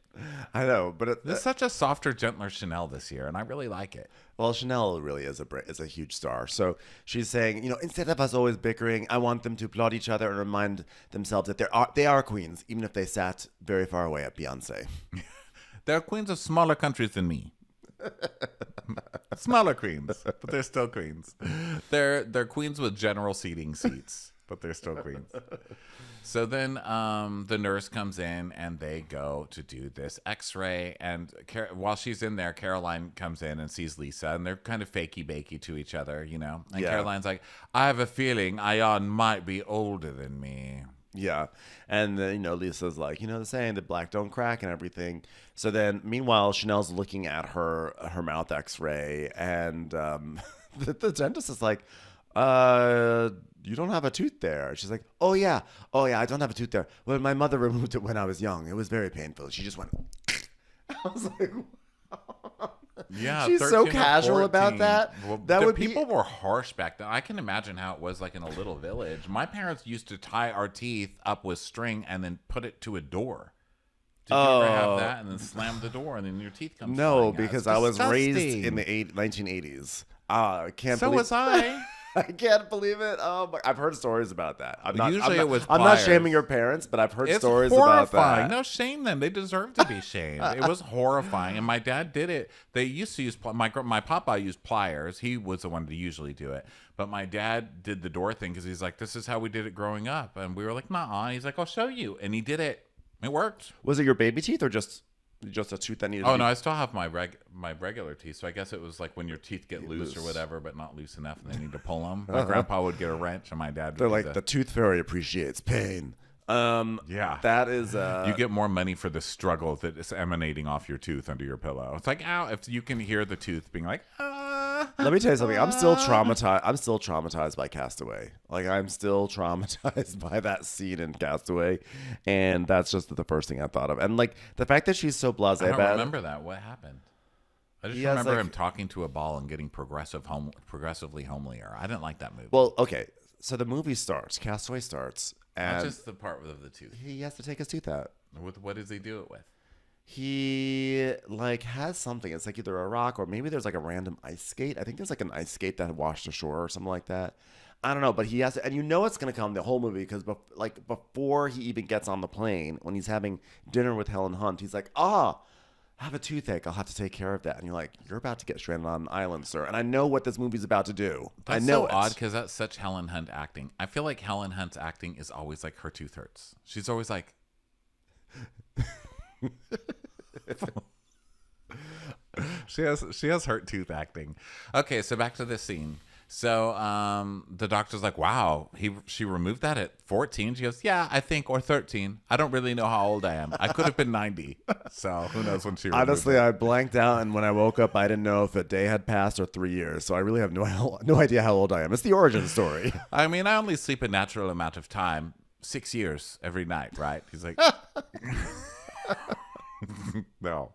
I know, but there's such a softer, gentler Chanel this year, and I really like it. Well, Chanel really is a huge star. So she's saying, instead of us always bickering, I want them to applaud each other and remind themselves that they are queens, even if they sat very far away at Beyonce. They're queens of smaller countries than me. Smaller queens, but they're still queens. They're queens with general seating seats, but they're still queens. So then the nurse comes in and they go to do this x-ray. And while she's in there, Caroline comes in and sees Lisa. And they're kind of fakey-bakey to each other, And yeah. Caroline's like, I have a feeling Ayan might be older than me. Yeah. And then, Lisa's like, the saying that black don't crack and everything. So then, meanwhile, Chanel's looking at her mouth x-ray. And the dentist is like, you don't have a tooth there. She's like, oh yeah, I don't have a tooth there. Well, my mother removed it when I was young. It was very painful. She just went. I was like, yeah, she's so casual about that. Well, people were harsh back then. I can imagine how it was like in a little village. My parents used to tie our teeth up with string and then put it to a door. Did you ever have that? And then slam the door and then your teeth come. No, because I was raised in the 1980s. I can't. So was I. I can't believe it. I've heard stories about that. I'm not shaming your parents, but I've heard stories horrifying. about that. No, shame them. They deserve to be shamed. It was horrifying. And my dad did it. They used to use, my papa used pliers. He was the one to usually do it. But my dad did the door thing because he's like, this is how we did it growing up. And we were like, nah. And he's like, I'll show you. And he did it. It worked. Was it your baby teeth or just a tooth that needed no, I still have my regular teeth. So I guess it was like when your teeth get loose or whatever, but not loose enough and they need to pull them. My grandpa would get a wrench and my dad would. They're like, the tooth fairy appreciates pain. Yeah. That is... you get more money for the struggle that is emanating off your tooth under your pillow. It's like, ow, if you can hear the tooth being like, Let me tell you something. I'm still traumatized by Castaway. Like, I'm still traumatized by that scene in Castaway. And that's just the first thing I thought of. And, like, the fact that she's so blasé about it. I don't remember that. What happened? I just remember him talking to a ball and getting progressively homelier. I didn't like that movie. Well, okay. So the movie starts. Castaway starts. And not just the part of the tooth. He has to take his tooth out. What does he do it with? He has something. It's like either a rock or maybe there's like a random ice skate. I think there's like an ice skate that washed ashore or something like that. I don't know, but he has to, and you know it's going to come the whole movie because before he even gets on the plane, when he's having dinner with Helen Hunt, he's like, I have a toothache. I'll have to take care of that. And you're like, you're about to get stranded on an island, sir. And I know what this movie's about to do. That's I know so odd because that's such Helen Hunt acting. I feel like Helen Hunt's acting is always like her tooth hurts. She's always like... she has hurt tooth acting. Okay, so back to this scene. So the doctor's like, wow, she removed that at 14? She goes, yeah, I think, or 13. I don't really know how old I am. I could have been 90. So who knows when she removed Honestly, it. I blanked out, and when I woke up, I didn't know if a day had passed or 3 years. So I really have no idea how old I am. It's the origin story. I mean, I only sleep a natural amount of time, 6 years every night, right? He's like, no.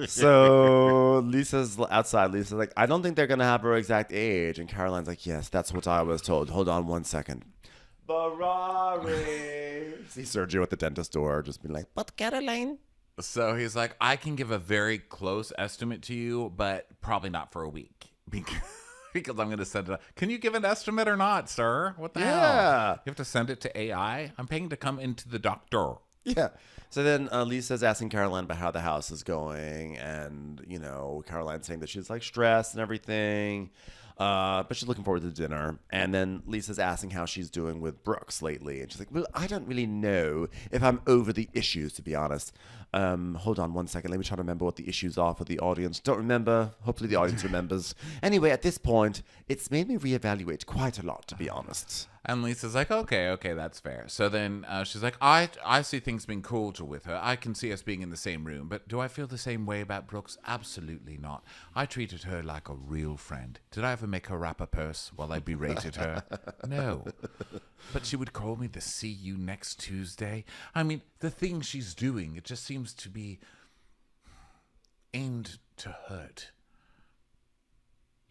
So Lisa's outside. Lisa's like, I don't think they're going to have her exact age. And Caroline's like, yes, that's what I was told. Hold on 1 second. Barari. See Sergio at the dentist door just being like, but Caroline. So he's like, I can give a very close estimate to you, but probably not for a week. Because I'm going to send it up. Can you give an estimate or not, sir? What the hell? You have to send it to AI? I'm paying to come into the doctor. Yeah. So then Lisa's asking Caroline about how the house is going. And, Caroline's saying that she's like stressed and everything. But she's looking forward to dinner. And then Lisa's asking how she's doing with Brooks lately. And she's like, well, I don't really know if I'm over the issues, to be honest. Hold on 1 second. Let me try to remember what the issues are for the audience. Don't remember. Hopefully the audience remembers. Anyway, at this point, it's made me reevaluate quite a lot, to be honest. And Lisa's like, okay, that's fair. So then she's like, I see things being cordial with her. I can see us being in the same room. But do I feel the same way about Brooks? Absolutely not. I treated her like a real friend. Did I ever make her wrap a purse while I berated her? No. But she would call me to see you next Tuesday. I mean, the thing she's doing, it just seems to be aimed to hurt.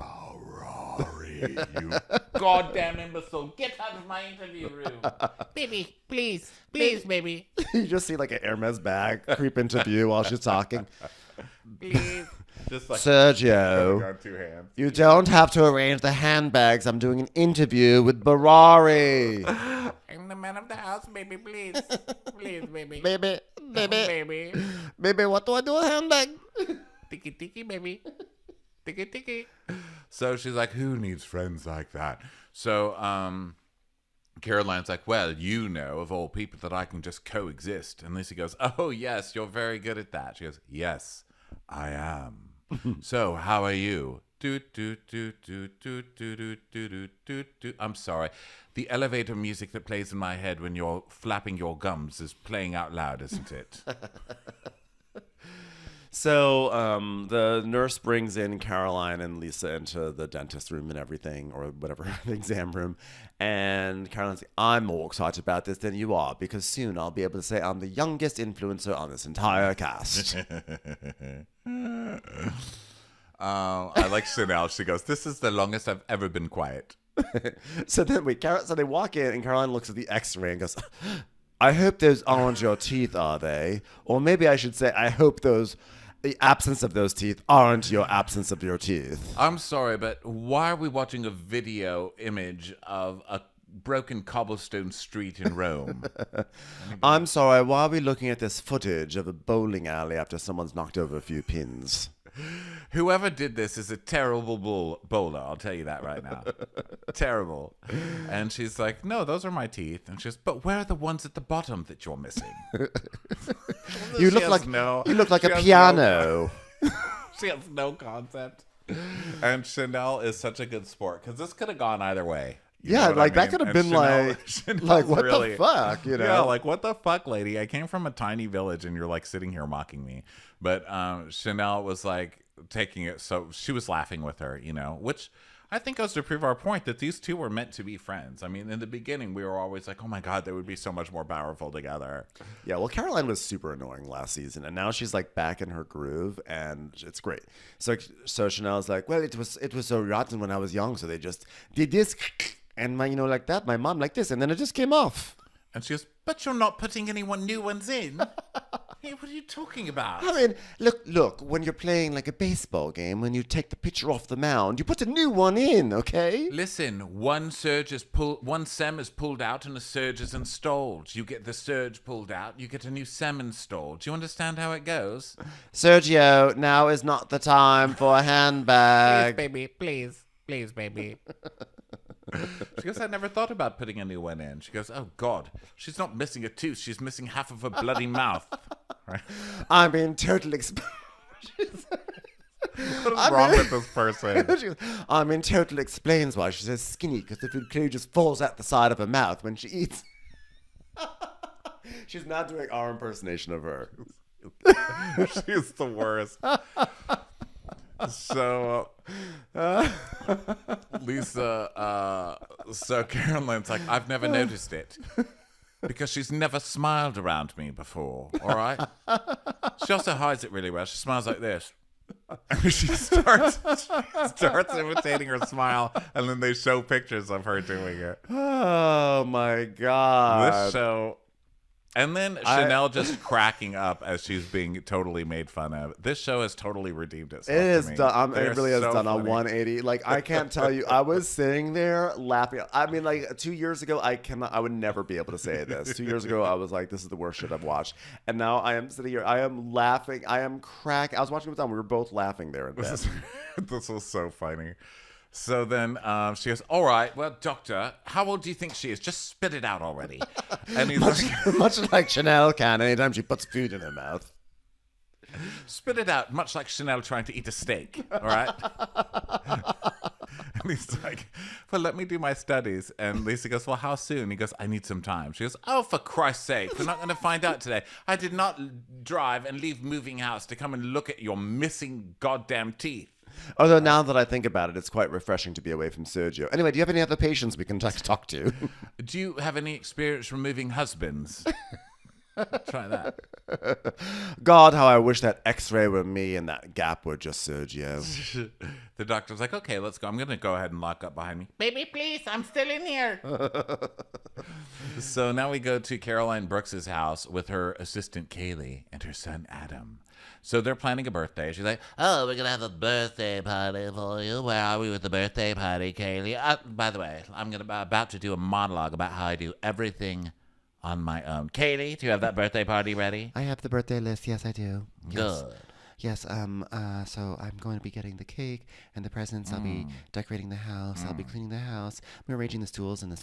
Barari, you goddamn imbecile. Get out of my interview room. Baby, please, baby. You just see like an Hermes bag creep into view while she's talking. Please. Just like Sergio, on 2 hands. You don't have to arrange the handbags. I'm doing an interview with Barari. I'm the man of the house, baby, please. Please, baby. Baby. Baby, what do I do with handbag? Tiki, baby. Tiki. So she's like, who needs friends like that? So Caroline's like, well, of all people that I can just coexist. And Lisa goes, oh, yes, you're very good at that. She goes, yes, I am. So how are you? I'm sorry. The elevator music that plays in my head when you're flapping your gums is playing out loud, isn't it? So the nurse brings in Caroline and Lisa into the dentist room and everything, or whatever, the exam room. And Caroline's like, I'm more excited about this than you are, because soon I'll be able to say I'm the youngest influencer on this entire cast. I like Chanel. She goes, this is the longest I've ever been quiet. So they walk in, and Caroline looks at the x-ray and goes, I hope those aren't your teeth, are they? Or maybe I should say, I hope the absence of those teeth aren't your absence of your teeth. I'm sorry, but why are we watching a video image of a broken cobblestone street in Rome? I'm sorry, why are we looking at this footage of a bowling alley after someone's knocked over a few pins? Whoever did this is a terrible bowler, I'll tell you that right now. Terrible. And she's like, no, those are my teeth. And she's, but where are the ones at the bottom that you're missing? You look like a piano. She has no concept. And Chanel is such a good sport, because this could have gone either way. Yeah, like that could have been like what really, the fuck, Yeah, like what the fuck, lady? I came from a tiny village and you're like sitting here mocking me. But Chanel was like, taking it. So she was laughing with her, which I think goes to prove our point that these two were meant to be friends. I mean, in the beginning, we were always like, oh my God, they would be so much more powerful together. Yeah, well, Caroline was super annoying last season, and now she's like back in her groove, and it's great. So Chanel's like, well, it was so rotten when I was young, so they just did this, and like that, my mom like this, and then it just came off. And she goes, but you're not putting anyone new ones in. Hey, what are you talking about? I mean, look, when you're playing like a baseball game, when you take the pitcher off the mound, you put a new one in, okay? Listen, one sem is pulled out and a surge is installed. You get the surge pulled out, you get a new sem installed. Do you understand how it goes? Sergio, now is not the time for a handbag. Please, baby, please. Please, baby. She goes, I never thought about putting a new one in. She goes, oh, God, she's not missing a tooth. She's missing half of a bloody mouth. Right? I'm in total exposure. What is wrong with this person? I'm in total explains why she's so skinny, because the food clearly just falls out the side of her mouth when she eats. She's not doing our impersonation of her. She's the worst. So, Lisa, so Caroline's like, I've never noticed it because she's never smiled around me before, all right? She also hides it really well. She smiles like this. And she starts imitating her smile, and then they show pictures of her doing it. Oh, my God. This show... And then Chanel just cracking up as she's being totally made fun of. This show has totally redeemed itself. It is done. It really has so done funny. a 180. Like, I can't tell you. I was sitting there laughing. I mean, like 2 years ago, I would never be able to say this. 2 years ago, I was like, this is the worst shit I've watched. And now I am sitting here. I am laughing. I am cracking. I was watching it with them. We were both laughing there in bed. This was so funny. So then she goes, all right, well, doctor, how old do you think she is? Just spit it out already. And he's like, much like Chanel can anytime she puts food in her mouth. Spit it out, much like Chanel trying to eat a steak, all right? And he's like, well, let me do my studies. And Lisa goes, well, how soon? He goes, I need some time. She goes, oh, for Christ's sake, we're not going to find out today. I did not drive and leave moving house to come and look at your missing goddamn teeth. Although now that I think about it, it's quite refreshing to be away from Sergio. Anyway, do you have any other patients we can talk to? Do you have any experience removing husbands? Try that. God, how I wish that X-ray were me and that gap were just Sergio. The doctor's like, okay, let's go. I'm going to go ahead and lock up behind me. Baby, please, I'm still in here. So now we go to Caroline Brooks's house with her assistant Kaylee and her son Adam. So they're planning a birthday. She's like, Oh, we're going to have a birthday party for you. Where are we with the birthday party, Kaylee? By the way, I'm about to do a monologue about how I do everything on my own. Kaylee, do you have that birthday party ready? I have the birthday list. Yes, I do. Yes. Good. Yes, so I'm going to be getting the cake and the presents. I'll be decorating the house. I'll be cleaning the house. I'm arranging the stools in a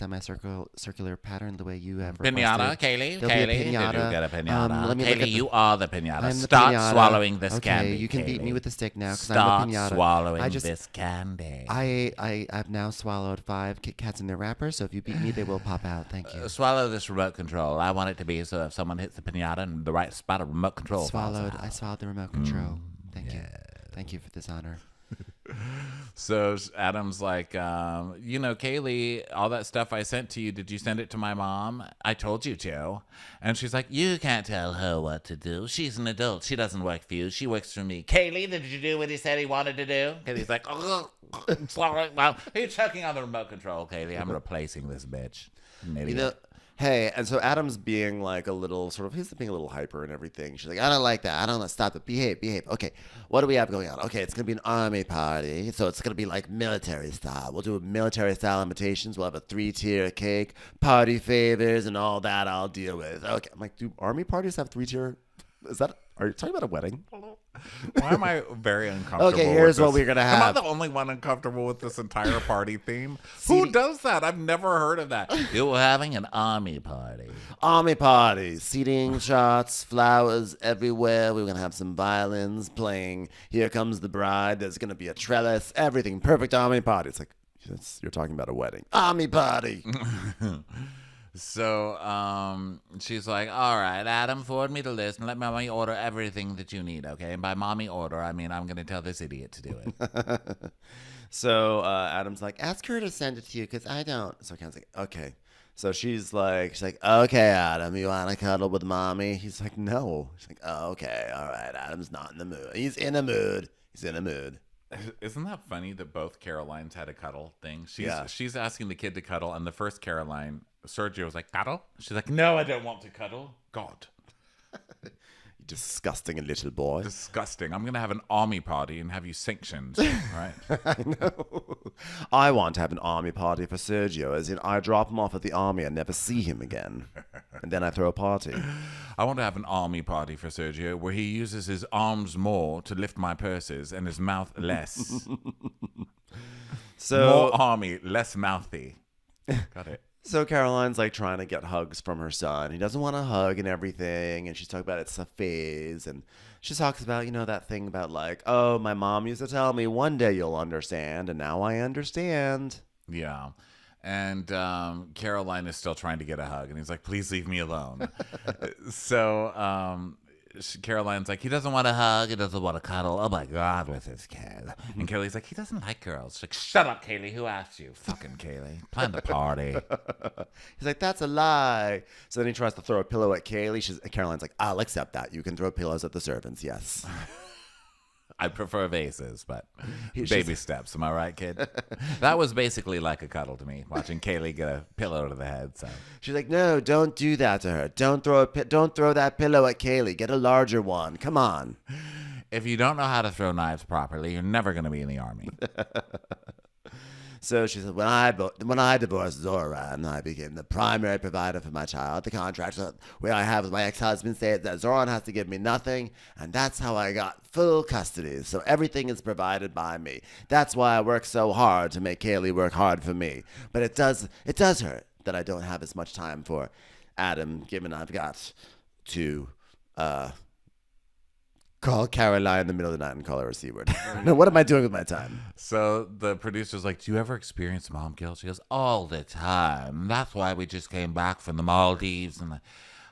circular pattern the way you have Pinata, requested. Kaylee? There'll be a Kaylee, pinata. did you get a pinata? Let me look at Kaylee, the- you are the pinata. I'm the Start pinata. swallowing this Okay, candy, you can Kaylee. beat me with the stick now because Start I'm the pinata. swallowing just, this candy. I've now swallowed 5 Kit Kats in their wrappers, so if you beat me, they will pop out. Thank you. Swallow this remote control. I want it to be so if someone hits the pinata in the right spot, a remote control falls out. I swallowed the remote control. Thank you. Thank you for this honor. So Adam's like, Kaylee, all that stuff I sent to you, did you send it to my mom? I told you to. And she's like, you can't tell her what to do. She's an adult. She doesn't work for you. She works for me. Kaylee, did you do what he said he wanted to do? And he's like, well, he's choking on the remote control, Kaylee. I'm replacing this bitch. Maybe. Hey, and so Adam's being like a little he's being a little hyper and everything. She's like, I don't like that. I don't know. Stop it. Behave. Okay, what do we have going on? Okay, it's going to be an army party. So it's going to be like military style. We'll do military style invitations. We'll have a 3-tier cake, party favors, and all that I'll deal with. Okay, I'm like, do army parties have 3-tier? Are you talking about a wedding? Why am I very uncomfortable? Okay, here's with what this? we're gonna Am I have. the only one uncomfortable with this entire party theme? Who does that? I've never heard of that. You're having an army party. Army party, seating shots, flowers everywhere. We're gonna have some violins playing. Here Comes the Bride. There's gonna be a trellis. Everything perfect army party. It's like you're talking about a wedding. Army party. So she's like, all right, Adam, forward me the list and let mommy order everything that you need, okay? And by mommy order, I mean I'm going to tell this idiot to do it. So Adam's like, ask her to send it to you because I don't. So Ken's like, okay. So she's like, okay, Adam, you want to cuddle with mommy? He's like, no. She's like, oh, okay, all right. Adam's not in the mood. He's in a mood. Isn't that funny that both Carolines had a cuddle thing? She's asking the kid to cuddle, and the first Caroline, Sergio, was like, cuddle? She's like, no, I don't want to cuddle. God. You disgusting little boy. Disgusting. I'm going to have an army party and have you sanctioned, right? I know. I want to have an army party for Sergio, as in I drop him off at the army and never see him again. And then I throw a party. I want to have an army party for Sergio where he uses his arms more to lift my purses and his mouth less. So more army, less mouthy. Got it. So Caroline's like trying to get hugs from her son. He doesn't want a hug and everything. And she's talking about it's a phase. And she talks about, that thing about like, oh, my mom used to tell me one day you'll understand. And now I understand. Yeah. And Caroline is still trying to get a hug. And he's like, please leave me alone. So Caroline's like, he doesn't want a hug. He doesn't want to cuddle. Oh, my God, with his kid. And Kaylee's like, he doesn't like girls. She's like, shut up, Kaylee. Who asked you? Fucking Kaylee. Plan the party. He's like, that's a lie. So then he tries to throw a pillow at Kaylee. Caroline's like, I'll accept that. You can throw pillows at the servants. Yes. I prefer vases, but baby steps. Am I right, kid? That was basically like a cuddle to me, watching Kaylee get a pillow to the head. So she's like, no, don't do that to her. Don't throw that pillow at Kaylee. Get a larger one. Come on. If you don't know how to throw knives properly, you're never going to be in the army. So she said, when I divorced Zora and I became the primary provider for my child, the contract where I have with my ex-husband said that Zoran has to give me nothing, and that's how I got full custody. So everything is provided by me. That's why I work so hard to make Kaylee work hard for me. But it does hurt that I don't have as much time for Adam, given I've got to call Caroline in the middle of the night and call her a C-word. What am I doing with my time? So the producer's like, do you ever experience mom guilt? She goes, all the time. That's why we just came back from the Maldives and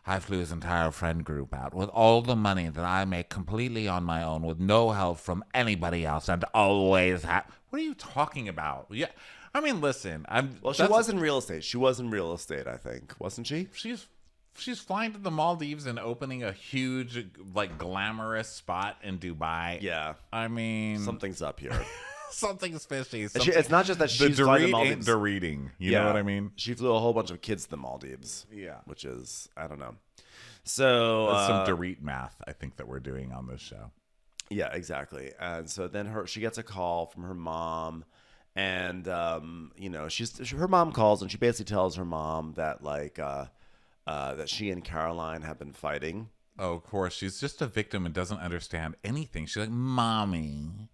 I flew his entire friend group out with all the money that I make completely on my own with no help from anybody else and always What are you talking about? Yeah. I mean, listen. She was in real estate. She was in real estate, I think. Wasn't she? She's flying to the Maldives and opening a huge, like, glamorous spot in Dubai. Yeah. I mean... something's up here. Something's fishy. It's not just that she's flying to the Maldives. The reading. You know what I mean? She flew a whole bunch of kids to the Maldives. Yeah. Which is, I don't know. So... that's some Dorit math, I think, that we're doing on this show. Yeah, exactly. And so then she gets a call from her mom. And, her mom calls and she basically tells her mom that, like... that she and Caroline have been fighting. Oh, of course. She's just a victim and doesn't understand anything. She's like, Mommy,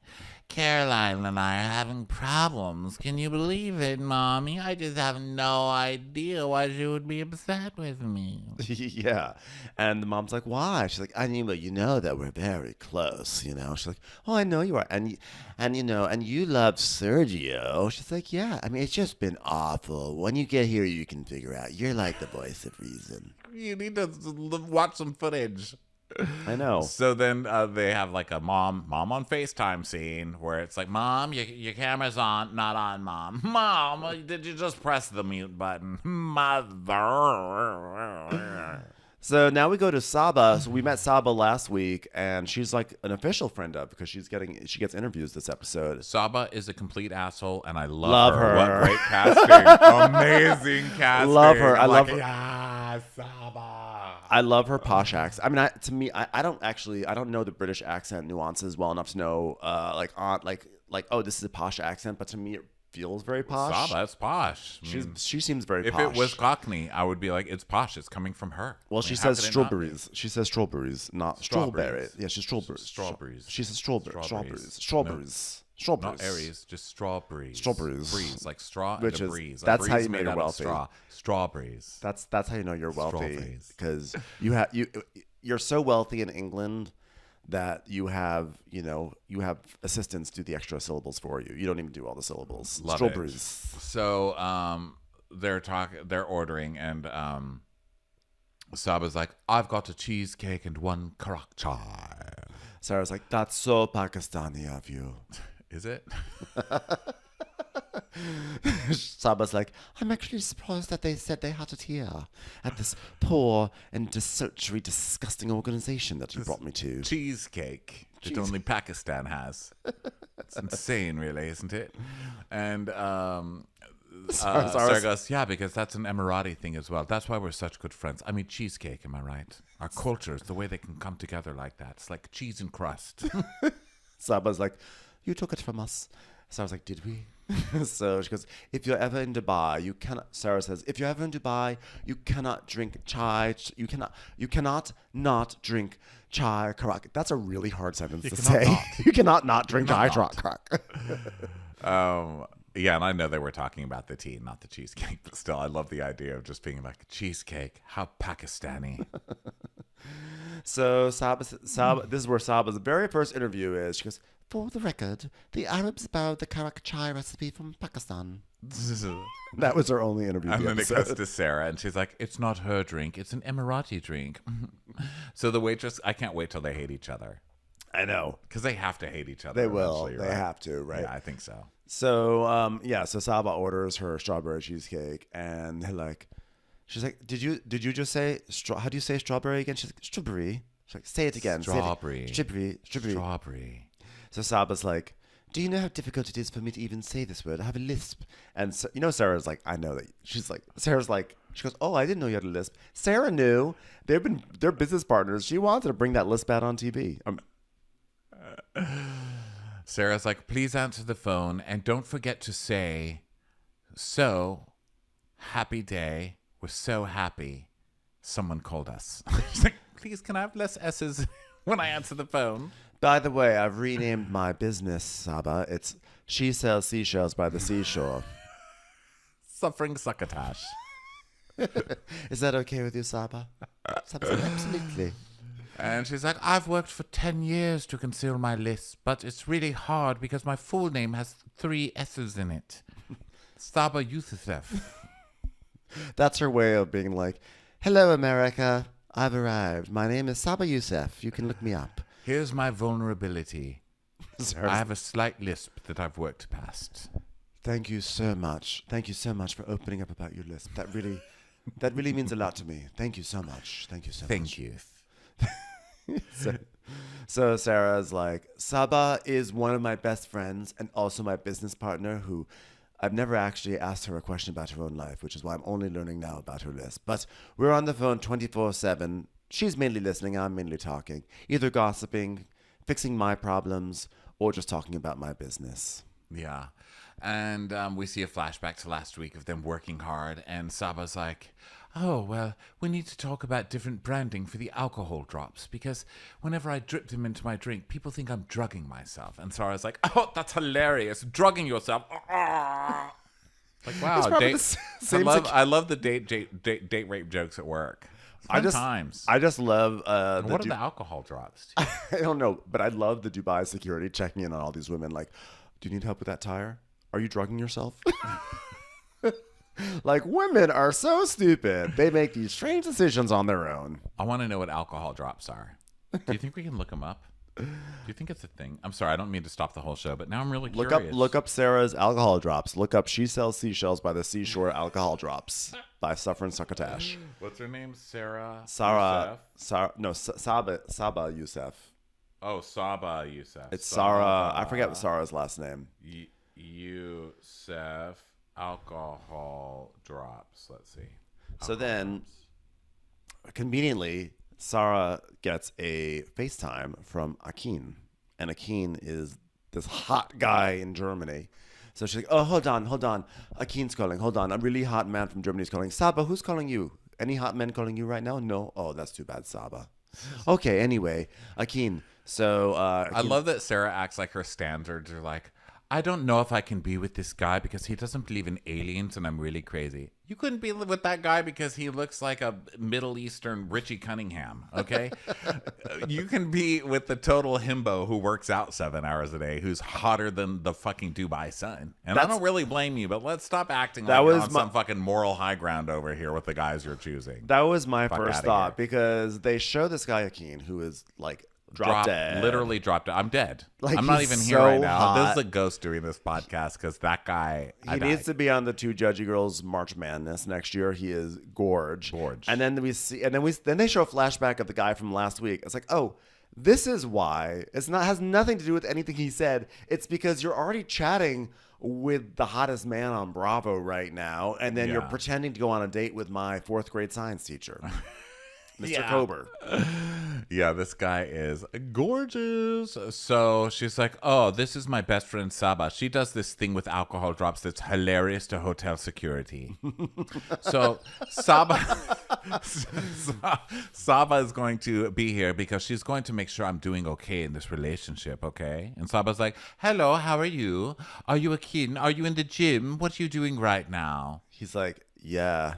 Caroline and I are having problems. Can you believe it, Mommy? I just have no idea why she would be upset with me. Yeah. And the mom's like, why? She's like, you know that we're very close, She's like, oh, I know you are. And you love Sergio. She's like, yeah. I mean, it's just been awful. When you get here, you can figure out. You're like the voice of reason. You need to watch some footage. I know. So then they have like a mom on FaceTime scene where it's like, Mom, your camera's on, not on, Mom. Mom, did you just press the mute button? Mother. So now we go to Saba. So we met Saba last week, and she's like an official friend of because she gets interviews this episode. Saba is a complete asshole, and I love her. What great casting! Amazing casting. Love her. I love her. Yeah, Saba. I love her posh accent. I mean, I don't know the British accent nuances well enough to know oh, this is a posh accent, but to me it feels very posh. Saba, it's posh. She seems very posh. If it was Cockney, I would be like, it's posh. It's coming from her. Well, she says strawberries. She says strawberries, not strawberry. Yeah, she's strawberries. Strawberries. She says strawberries. Strawberries. Not Aries, just strawberries. Strawberries. Breeze, like straw and Which a is, breeze. That's a how breeze you know you're wealthy. Strawberries. That's how you know you're wealthy. Strawberries. Because you're so wealthy in England that you have assistants do the extra syllables for you. You don't even do all the syllables. Love strawberries. It. So they're ordering, and Saba's like, I've got a cheesecake and one karak chai. Sarah's like, that's so Pakistani of you. Is it? Saba's like, I'm actually surprised that they said they had it here at this poor and desultory, disgusting organization that you brought me to. Cheesecake that only Pakistan has. It's insane, really, isn't it? And Sarah goes, yeah, because that's an Emirati thing as well. That's why we're such good friends. I mean, cheesecake, am I right? Our cultures, the way they can come together like that. It's like cheese and crust. Saba's like, you took it from us. So I was like, did we? So she goes, if you're ever in Dubai, you cannot, Sarah says, if you're ever in Dubai, you cannot drink chai. You cannot not drink chai karak. That's a really hard sentence to say. You cannot not drink chai karak. Yeah, and I know they were talking about the tea, not the cheesecake, but still, I love the idea of just being like, cheesecake, how Pakistani. So Saba, this is where Saba's very first interview is. She goes, for the record, the Arabs borrowed the karak chai recipe from Pakistan. That was her only interview. And then it goes to Sarah, and she's like, it's not her drink, it's an Emirati drink. So the waitress, I can't wait till they hate each other. I know. Because they have to hate each other. They will. Right? They have to, right? Yeah, I think so. So, so Saba orders her strawberry cheesecake, and they're like, she's like, did you just say, how do you say strawberry again? She's like, strawberry. She's like, say it again. Strawberry. Strawberry. So Saba's like, do you know how difficult it is for me to even say this word? I have a lisp. And so, Sarah's like, I know that. Sarah's like, she goes, oh, I didn't know you had a lisp. Sarah knew. They're business partners. She wanted to bring that lisp out on TV. Sarah's like, please answer the phone and don't forget to say, so happy day. We're so happy. Someone called us. She's like, please, can I have less S's when I answer the phone? By the way, I've renamed my business, Saba. It's She Sells Seashells by the Seashore. Suffering succotash. Is that okay with you, Saba? Absolutely. And she's like, I've worked for 10 years to conceal my lisp, but it's really hard because my full name has 3 S's in it. Saba Youssef. That's her way of being like, hello, America. I've arrived. My name is Saba Youssef. You can look me up. Here's my vulnerability. I have a slight lisp that I've worked past. Thank you so much. Thank you so much for opening up about your lisp. That really means a lot to me. Thank you so much. Thank you so much. Thank you. So Sarah's like, Saba is one of my best friends and also my business partner who I've never actually asked her a question about her own life, which is why I'm only learning now about her lisp. But we're on the phone 24/7. She's mainly listening. I'm mainly talking, either gossiping, fixing my problems, or just talking about my business. Yeah. And we see a flashback to last week of them working hard. And Saba's like, oh, well, we need to talk about different branding for the alcohol drops because whenever I drip them into my drink, people think I'm drugging myself. And Sarah's like, oh, that's hilarious. Drugging yourself. Like, wow. I love the date rape jokes at work. I just love. What are the alcohol drops? I don't know, but I love the Dubai security checking in on all these women. Like, do you need help with that tire? Are you drugging yourself? Like, women are so stupid. They make these strange decisions on their own. I want to know what alcohol drops are. Do you think we can look them up? Do you think it's a thing? I'm sorry, I don't mean to stop the whole show, but now I'm really curious. Look up Sarah's alcohol drops. Look up She Sells Seashells by the Seashore alcohol drops by Suffering Succotash. What's her name? Saba Youssef. Oh, Saba Youssef. It's Sarah. I forget Sarah's last name. Youssef alcohol drops. Let's see. So then, conveniently, Sarah gets a FaceTime from Akin. And Akin is this hot guy in Germany. So she's like, oh, hold on. Akin's calling. Hold on. A really hot man from Germany is calling. Saba, who's calling you? Any hot men calling you right now? No? Oh, that's too bad, Saba. Okay, anyway. Akin. So, I love that Sarah acts like her standards are like, I don't know if I can be with this guy because he doesn't believe in aliens and I'm really crazy. You couldn't be with that guy because he looks like a Middle Eastern Richie Cunningham, okay? You can be with the total himbo who works out 7 hours a day, who's hotter than the fucking Dubai sun. And I don't really blame you, but let's stop acting like you're on some fucking moral high ground over here with the guys you're choosing. That was my first thought because they show this guy, Akin, who is like dropped dead. Literally dropped dead. I'm dead. Like, I'm not even here right now. This is a ghost doing this podcast because that guy, he needs to be on the Two Judgy Girls March Madness next year. He is gorge. And then then they show a flashback of the guy from last week. It's like, oh, this is why. Has nothing to do with anything he said. It's because you're already chatting with the hottest man on Bravo right now, and then you're pretending to go on a date with my 4th grade science teacher. Mr. Kober. Yeah, this guy is gorgeous. So she's like, oh, this is my best friend Saba. She does this thing with alcohol drops that's hilarious to hotel security. So Saba is going to be here because she's going to make sure I'm doing okay in this relationship, okay? And Saba's like, hello, how are you? Are you a kid? Are you in the gym? What are you doing right now? He's like, yeah.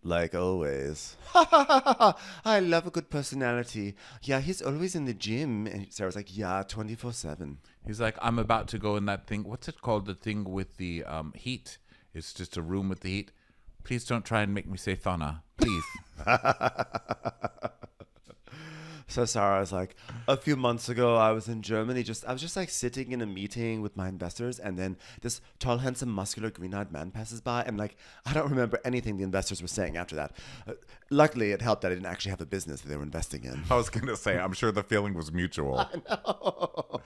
Like always. I love a good personality. Yeah, he's always in the gym. And Sarah's like, yeah, 24/7. He's like, I'm about to go in that thing. What's it called? The thing with the heat. It's just a room with the heat. Please don't try and make me say sauna. Please. So Sarah's like, a few months ago, I was in Germany. I was just like sitting in a meeting with my investors, and then this tall, handsome, muscular, green-eyed man passes by, and like, I don't remember anything the investors were saying after that. Luckily, it helped that I didn't actually have a business that they were investing in. I was gonna say, I'm sure the feeling was mutual. I know.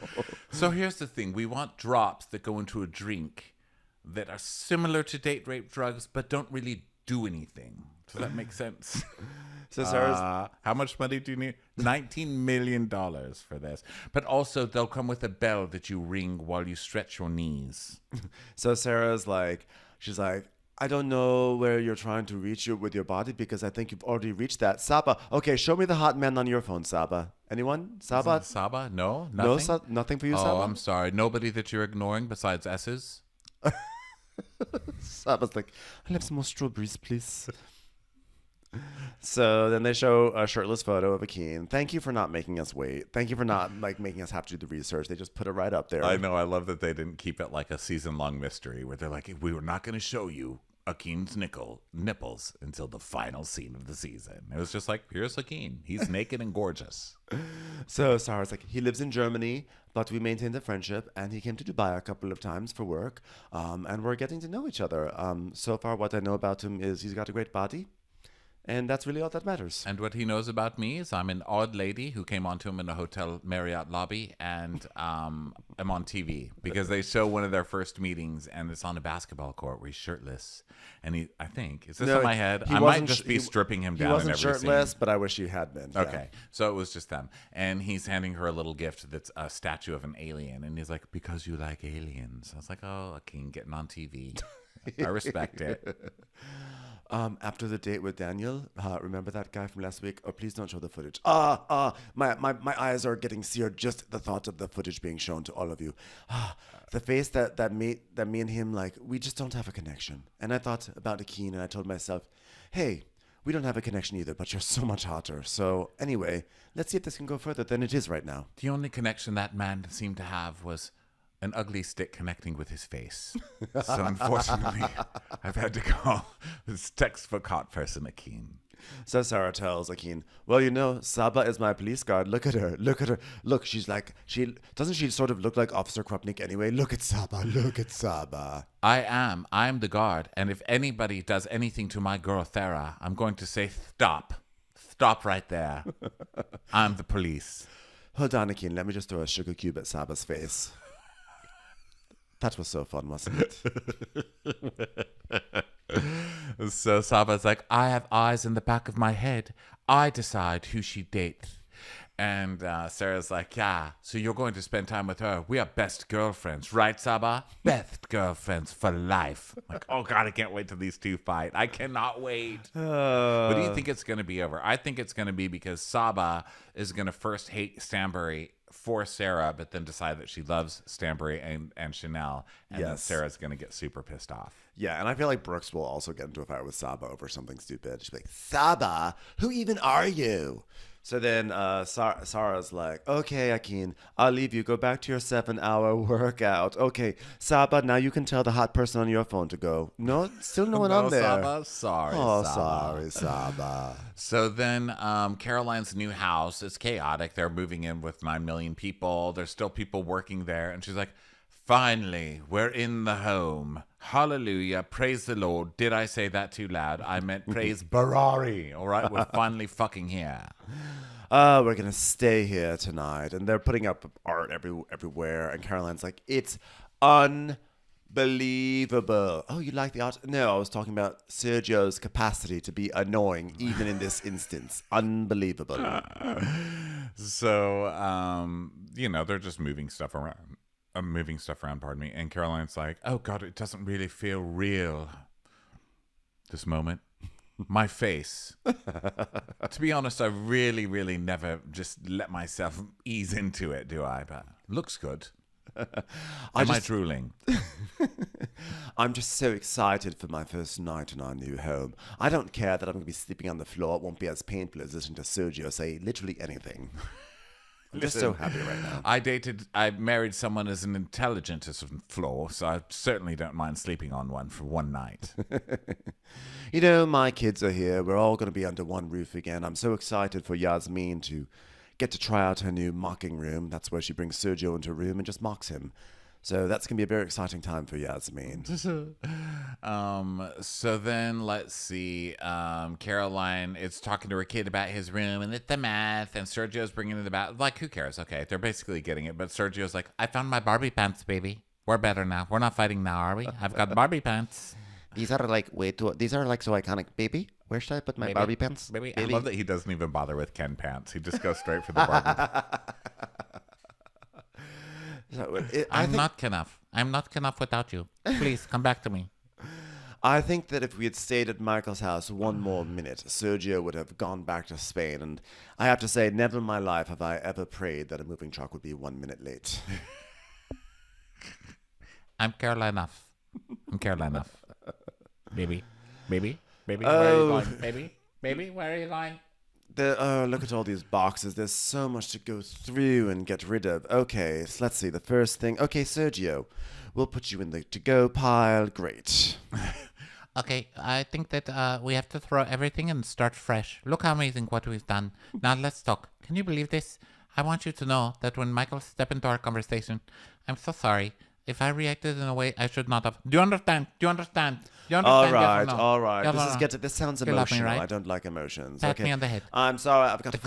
So here's the thing: we want drops that go into a drink that are similar to date rape drugs, but don't really do anything. Does that make sense? So Sarah's, how much money do you need? $19 million for this. But also, they'll come with a bell that you ring while you stretch your knees. So Sarah's like, she's like, I don't know where you're trying to reach with your body because I think you've already reached that. Saba, okay, show me the hot man on your phone, Saba. Anyone? Saba? Saba? No? Nothing? No, nothing for you, Saba? Oh, I'm sorry. Nobody that you're ignoring besides S's? Saba's like, I'll have some more strawberries, please. So then they show a shirtless photo of Akin. Thank you for not making us wait. Thank you for not like making us have to do the research. They just put it right up there. I know. I love that they didn't keep it like a season-long mystery where they're like, we were not going to show you Akin's nipples until the final scene of the season. It was just like, here's Akin. He's naked and gorgeous. So Sarah's like, he lives in Germany, but we maintained a friendship, and he came to Dubai a couple of times for work, and we're getting to know each other. So far, what I know about him is he's got a great body. And that's really all that matters. And what he knows about me is I'm an odd lady who came onto him in a hotel Marriott lobby, and I'm on TV because they show one of their first meetings, and it's on a basketball court where he's shirtless. And I think, is this in my head? I might just be stripping him down in every scene. He wasn't shirtless, but I wish you had been. Okay, yeah. So it was just them. And he's handing her a little gift that's a statue of an alien. And he's like, because you like aliens. I was like, oh, a king getting on TV. I respect it. After the date with Daniel, remember that guy from last week? Oh, please don't show the footage. My eyes are getting seared just at the thought of the footage being shown to all of you. The face that me and him, like, we just don't have a connection. And I thought about Akin, and I told myself, hey, we don't have a connection either, but you're so much hotter. So anyway, let's see if this can go further than it is right now. The only connection that man seemed to have was an ugly stick connecting with his face. So unfortunately, I've had to call this textbook hot person Akin. So Sarah tells Akin, well, you know, Saba is my police guard. Look at her. Look at her. Look, she's like, doesn't she sort of look like Officer Krupnik anyway? Look at Saba. Look at Saba. I'm the guard. And if anybody does anything to my girl, Thera, I'm going to say, stop. Stop right there. I'm the police. Hold on, Akin. Let me just throw a sugar cube at Saba's face. That was so fun, wasn't it? So Saba's like, I have eyes in the back of my head. I decide who she dates. And Sarah's like, yeah, so you're going to spend time with her. We are best girlfriends, right, Saba? Best girlfriends for life. Like, oh, God, I can't wait till these two fight. I cannot wait. What do you think it's going to be over? I think it's going to be because Saba is going to first hate Stanbury for Sarah, but then decide that she loves Stanbury and Chanel, and then Sarah's going to get super pissed off. Yeah, and I feel like Brooks will also get into a fight with Saba over something stupid. She'll be like, Saba, who even are you? So then Sarah's like, okay, Akin, I'll leave you. Go back to your 7-hour workout. Okay, Saba, now you can tell the hot person on your phone to go. No, still no one on there. Saba? Sorry, Saba. Sorry, Saba. So then Caroline's new house is chaotic. They're moving in with 9 million people. There's still people working there. And she's like, finally, we're in the home. Hallelujah. Praise the Lord. Did I say that too loud? I meant praise Barari. All right, we're finally fucking here. We're going to stay here tonight. And they're putting up art everywhere. And Caroline's like, it's unbelievable. Oh, you like the art? No, I was talking about Sergio's capacity to be annoying, even in this instance. Unbelievable. So, they're just moving stuff around. Pardon me. And Caroline's like, oh God, it doesn't really feel real. This moment. My face. To be honest, I really, really never just let myself ease into it, do I? But looks good. Am I drooling? I'm just so excited for my first night in our new home. I don't care that I'm going to be sleeping on the floor. It won't be as painful as listening to Sergio say literally anything. I'm just so happy right now. I married someone as intelligent as a floor, so I certainly don't mind sleeping on one for one night. My kids are here. We're all going to be under one roof again. I'm so excited for Yasmin to get to try out her new mocking room. That's where she brings Sergio into a room and just mocks him. So that's going to be a very exciting time for Yasmin. So then let's see. Caroline is talking to her kid about his room and it's the math, and Sergio's bringing it about. Like, who cares? Okay, they're basically getting it. But Sergio's like, I found my Barbie pants, baby. We're better now. We're not fighting now, are we? I've got Barbie pants. These are like so iconic, baby. Where should I put my Barbie pants? Baby. I love that he doesn't even bother with Ken pants. He just goes straight for the Barbie. I'm not enough. I'm not enough without you. Please come back to me. I think that if we had stayed at Michael's house one more minute, Sergio would have gone back to Spain. And I have to say, never in my life have I ever prayed that a moving truck would be 1 minute late. I'm Caroline enough. Baby, where are you going? Baby, where are you going? Look at all these boxes. There's so much to go through and get rid of. Okay, so let's see. The first thing. Okay, Sergio, we'll put you in the to-go pile. Great. Okay, I think that we have to throw everything and start fresh. Look how amazing what we've done. Now let's talk. Can you believe this? I want you to know that when Michael stepped into our conversation, I'm so sorry. If I reacted in a way I should not have. Do you understand? All right. This sounds emotional. Me, right? I don't like emotions. Pat me on the head. I'm sorry. I've got a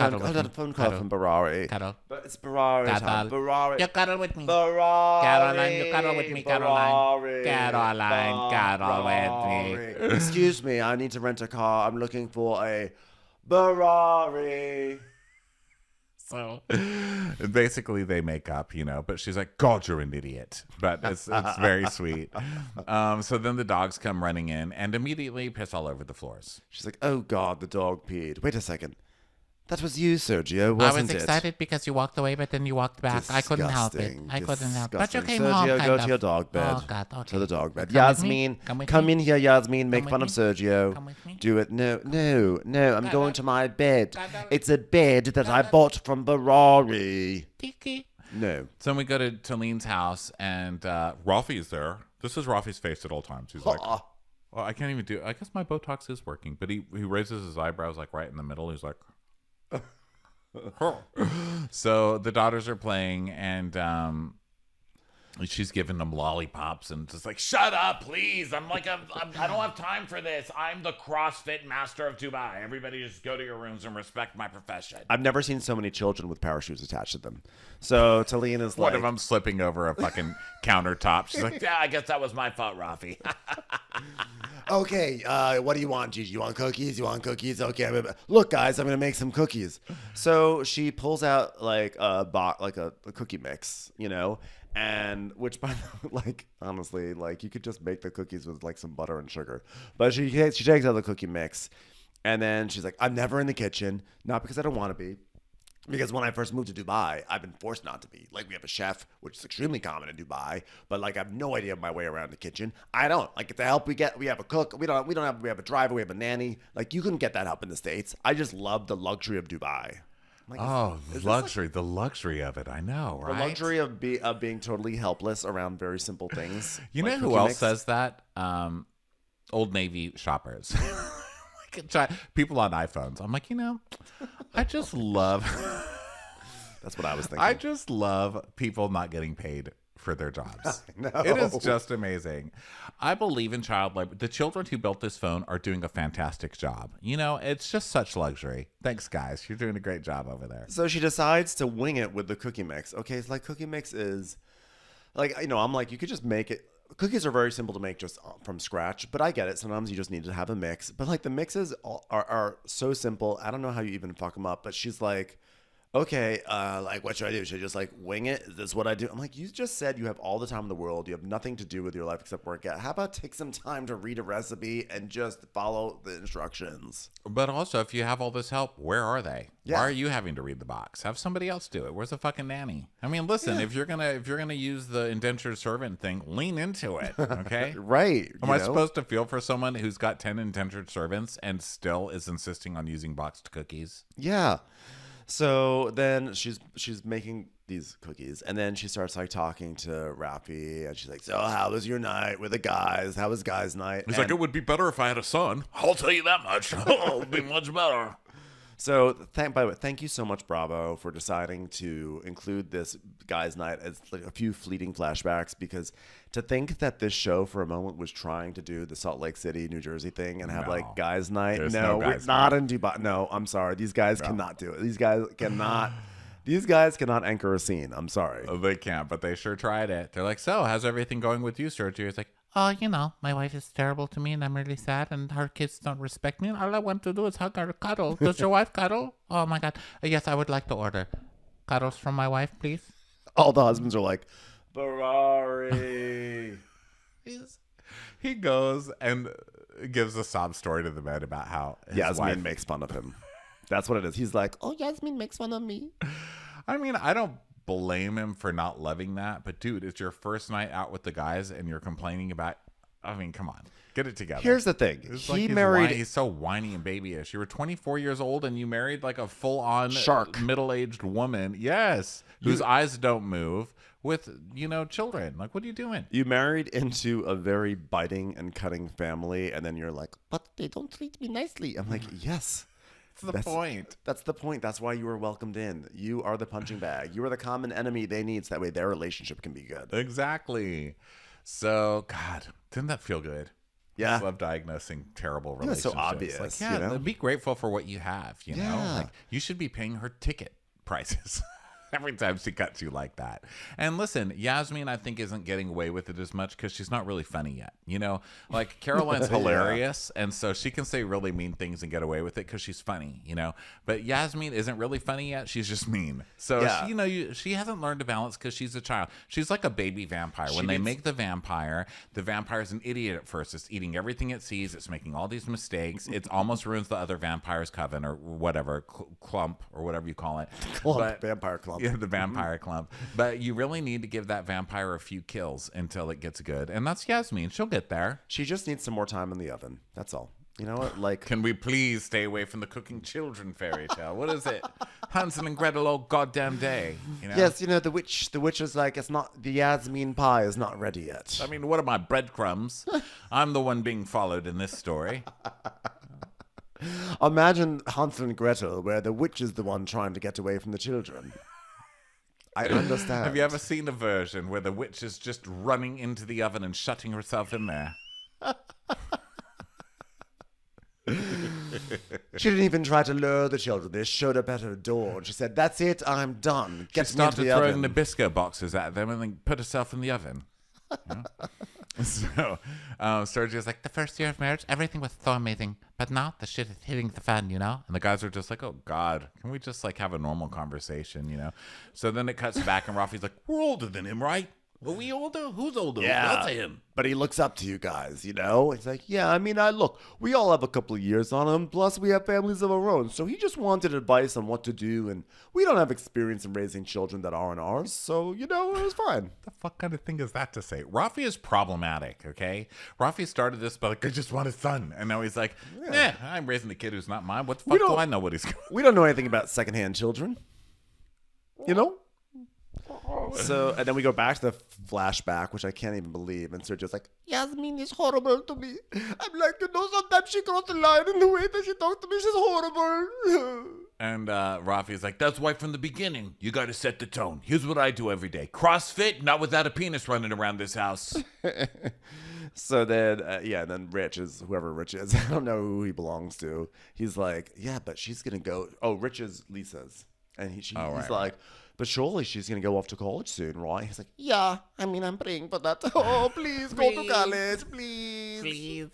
phone call from Barari. Cuddle. But it's Barari. Barari. You cuddle with me. Barari. Caroline, you cuddle with me, Caroline. Cuddle with me. Excuse me. I need to rent a car. I'm looking for a Barari. So basically they make up, but she's like, God, you're an idiot. But it's very sweet. So then the dogs come running in and immediately piss all over the floors. She's like, oh God, the dog peed. Wait a second. That was you, Sergio, wasn't it? I was excited because you walked away, but then you walked back. Disgusting, I couldn't help it. But you came Sergio, home, go to your dog bed. Oh, God, okay. To the dog bed. Come Yasmin, come in here, Yasmin. Make fun me. of Sergio. Come with me. Do it. No. I'm going to my bed. It's a bed that I bought from Barari. Tiki. No. So we go to Talen's house, and Rafi's there. This is Rafi's face at all times. He's like, well, I can't even do it. I guess my Botox is working. But he raises his eyebrows like right in the middle. He's like... So the daughters are playing, and she's giving them lollipops and just like, shut up, please. I don't have time for this. I'm the CrossFit master of Dubai. Everybody just go to your rooms and respect my profession. I've never seen so many children with parachutes attached to them. So Talen is one of them slipping over a fucking countertop. She's like, yeah, I guess that was my fault, Rafi. Okay, what do you want, Gigi? You want cookies? Okay, look, guys, I'm gonna make some cookies. So she pulls out like a cookie mix, and which, by honestly, you could just make the cookies with like some butter and sugar. But she takes out the cookie mix, and then she's like, I'm never in the kitchen, not because I don't want to be, Because when I first moved to Dubai, I've been forced not to be. Like, we have a chef, which is extremely common in Dubai, but like I have no idea my way around the kitchen. I don't. Like, the help we get, we have a cook. We have a driver. We have a nanny. Like, you couldn't get that help in the States. I just love the luxury of Dubai. Like, luxury, the luxury of it. I know, right? The luxury of being totally helpless around very simple things. You know who else says that? Old Navy shoppers. People on iPhones. I'm like, I just love. That's what I was thinking. I just love people not getting paid for their jobs. It is just amazing. I believe in child labor. The children who built this phone are doing a fantastic job. It's just such luxury. Thanks, guys. You're doing a great job over there. So she decides to wing it with the cookie mix. Okay, it's like cookie mix is like, I'm like, you could just make it. Cookies are very simple to make just from scratch, but I get it. Sometimes you just need to have a mix. But like the mixes are so simple. I don't know how you even fuck them up. But she's like, okay, like what should I do? Should I just like wing it? Is this what I do? I'm like, you just said you have all the time in the world. You have nothing to do with your life except work out. How about take some time to read a recipe and just follow the instructions? But also, if you have all this help, where are they? Yeah. Why are you having to read the box? Have somebody else do it. Where's the fucking nanny? I mean, listen, if you're gonna use the indentured servant thing, lean into it, okay? Right. Am I supposed to feel for someone who's got 10 indentured servants and still is insisting on using boxed cookies? Yeah. So then she's making these cookies, and then she starts like talking to Rafi, and she's like, "So how was your night with the guys? How was guys' night?" He's like, "It would be better if I had a son. I'll tell you that much. It would be much better." So, by the way, thank you so much, Bravo, for deciding to include this guy's night as like a few fleeting flashbacks. Because to think that this show for a moment was trying to do the Salt Lake City, New Jersey thing and have like guys' night. No, we're not in Dubai. No, I'm sorry. These guys cannot do it. These guys cannot. These guys cannot anchor a scene. I'm sorry. They can't, but they sure tried it. They're like, "So, how's everything going with you, Sergio?" It's like, "Oh, my wife is terrible to me and I'm really sad and her kids don't respect me. And all I want to do is hug her, cuddle. Does your wife cuddle? Oh my God. Yes, I would like to order cuddles from my wife, please." All the husbands are like, "Barari." He goes and gives a sob story to the men about how his wife makes fun of him. That's what it is. He's like, "Oh, Yasmin makes fun of me." I mean, I don't blame him for not loving that, but dude, it's your first night out with the guys and you're complaining about, I mean, come on, get it together. Here's the thing. He's so whiny and babyish. You were 24 years old and you married like a full-on shark, middle-aged woman. Yes. Whose eyes don't move with, children. Like, what are you doing? You married into a very biting and cutting family. And then you're like, "But they don't treat me nicely." I'm like, yes. That's the point. That's the point. That's why you were welcomed in. You are the punching bag. You are the common enemy they need, so that way their relationship can be good. Exactly. So, God, didn't that feel good? Yeah. I just love diagnosing terrible relationships. It's so obvious. Like, be grateful for what you have, know? Like, you should be paying her ticket prices. Every time she cuts you like that. And listen, Yasmin, I think, isn't getting away with it as much because she's not really funny yet. Like Caroline's hilarious. And so she can say really mean things and get away with it because she's funny, But Yasmin isn't really funny yet. She's just mean. So, she hasn't learned to balance because she's a child. She's like a baby vampire. When they make the vampire's an idiot at first. It's eating everything it sees. It's making all these mistakes. It almost ruins the other vampire's coven or whatever, clump or whatever you call it. Vampire clump. Yeah, the vampire clump. But you really need to give that vampire a few kills until it gets good. And that's Yasmin. She'll get there. She just needs some more time in the oven. That's all. You know what? Like, can we please stay away from the cooking children fairy tale? What is it? Hansel and Gretel all goddamn day. Yes, the witch is like, it's not, the Yasmin pie is not ready yet. I mean, what are my breadcrumbs? I'm the one being followed in this story. Imagine Hansel and Gretel, where the witch is the one trying to get away from the children. I understand. Have you ever seen a version where the witch is just running into the oven and shutting herself in there? She didn't even try to lure the children. They showed up at her door and she said, "That's it, I'm done. Get she me into started the throwing oven." Nabisco boxes at them and then put herself in the oven. So Sergio's like, "The first year of marriage, everything was so amazing. But now the shit is hitting the fan, And the guys are just like, "Oh, God, can we just like have a normal conversation, So then it cuts back and Rafi's like, "We're older than him, right? Are we older? Who's older? Yeah. I'll say him. But he looks up to you guys, you know? He's like, yeah, I mean, look, we all have a couple of years on him. Plus, we have families of our own. So he just wanted advice on what to do. And we don't have experience in raising children that aren't ours. So, you know, it was fine. The fuck kind of thing is that to say? Rafi is problematic, okay? Rafi started this by like, I just want a son. And now he's like, I'm raising a kid who's not mine. What the fuck do I know what he's going to do? We don't know anything about secondhand children. You know? So, and then we go back to the flashback, which I can't even believe. And Sergio's like, Yasmin is horrible to me. I'm like, you know, sometimes she crossed the line in the way that she talks to me. She's horrible. And Rafi's like, that's why from the beginning, you got to set the tone. Here's what I do every day. CrossFit, not without a penis running around this house. So then, then Rich is, whoever Rich is, I don't know who he belongs to. He's like, yeah, but she's going to go. Oh, Rich is Lisa's. And he's like, but surely she's going to go off to college soon, right? He's like, yeah, I mean, I'm praying for that. Oh, please, go to college, please.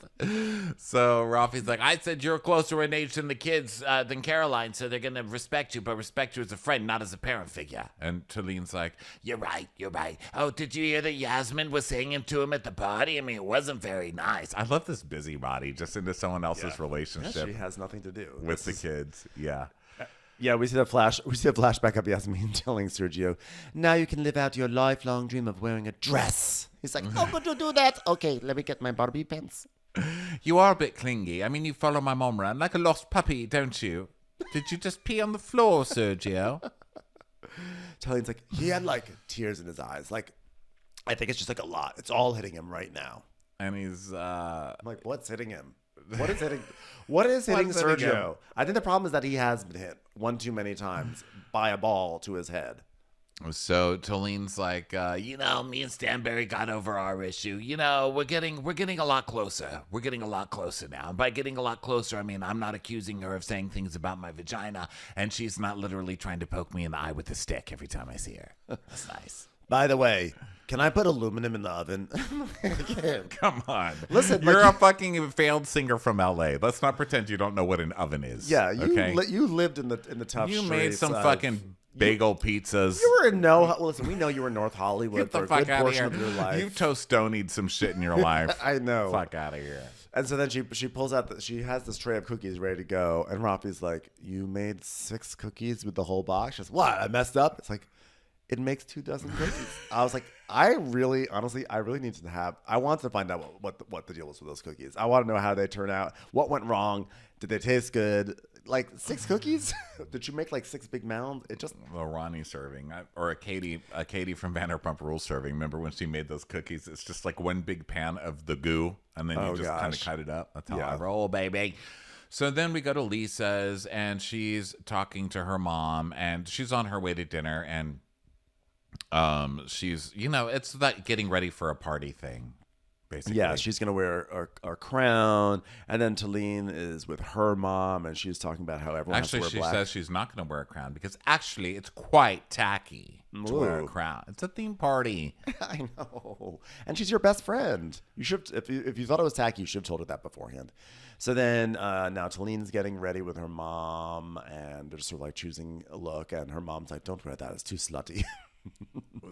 So Rafi's like, I said you're closer in age than the kids, than Caroline, so they're going to respect you, but respect you as a friend, not as a parent figure. And Talen's like, you're right. Oh, did you hear that Yasmin was singing to him at the party? I mean, it wasn't very nice. I love this busybody just into someone else's relationship. Yeah, she has nothing to do with the kids. Yeah. Yeah, we see a flashback of Yasmin telling Sergio, now you can live out your lifelong dream of wearing a dress. He's like, how could you do that? Okay, let me get my Barbie pants. You are a bit clingy. I mean, you follow my mom around like a lost puppy, don't you? Did you just pee on the floor, Sergio? Talen's like, he had like tears in his eyes. Like, I think it's just like a lot. It's all hitting him right now. And he's I'm like, what's hitting him? What is hitting Sergio? I think the problem is that he has been hit one too many times by a ball to his head. So Talen's like, me and Stanberry got over our issue. You know, we're getting a lot closer. We're getting a lot closer now. And by getting a lot closer, I mean, I'm not accusing her of saying things about my vagina, and she's not literally trying to poke me in the eye with a stick every time I see her. That's nice. By the way, can I put aluminum in the oven? Come on. Listen, you're a fucking failed singer from LA. Let's not pretend you don't know what an oven is. Yeah, you lived in the tough streets. You made some of fucking bagel pizzas. You were in listen, we know you were in North Hollywood for a good portion of your life. You Tostonied some shit in your life. I know. Fuck out of here. And so then she pulls out she has this tray of cookies ready to go, and Rafi's like, you made 6 cookies with the whole box? She goes, what? I messed up? It's like, it makes 24 cookies. I was like, I really need to have. I want to find out what the deal was with those cookies. I want to know how they turn out. What went wrong? Did they taste good? Like 6 cookies? Did you make like 6 big mounds? It just Ronnie serving or a Katie from Vanderpump Rules serving. Remember when she made those cookies? It's just like one big pan of the goo, and then you just kind of cut it up. That's how I roll, baby. So then we go to Lisa's, and she's talking to her mom, and she's on her way to dinner, and she's, it's like getting ready for a party thing, basically. Yeah, she's gonna wear a crown, and then Talen is with her mom, and she's talking about how everyone has to wear black. Says she's not gonna wear a crown because actually it's quite tacky to wear a crown. It's a theme party. I know, and she's your best friend. You should, if you thought it was tacky, you should have told her that beforehand. So then now Talen's getting ready with her mom, and they're just sort of like choosing a look, and her mom's like, "Don't wear that; it's too slutty."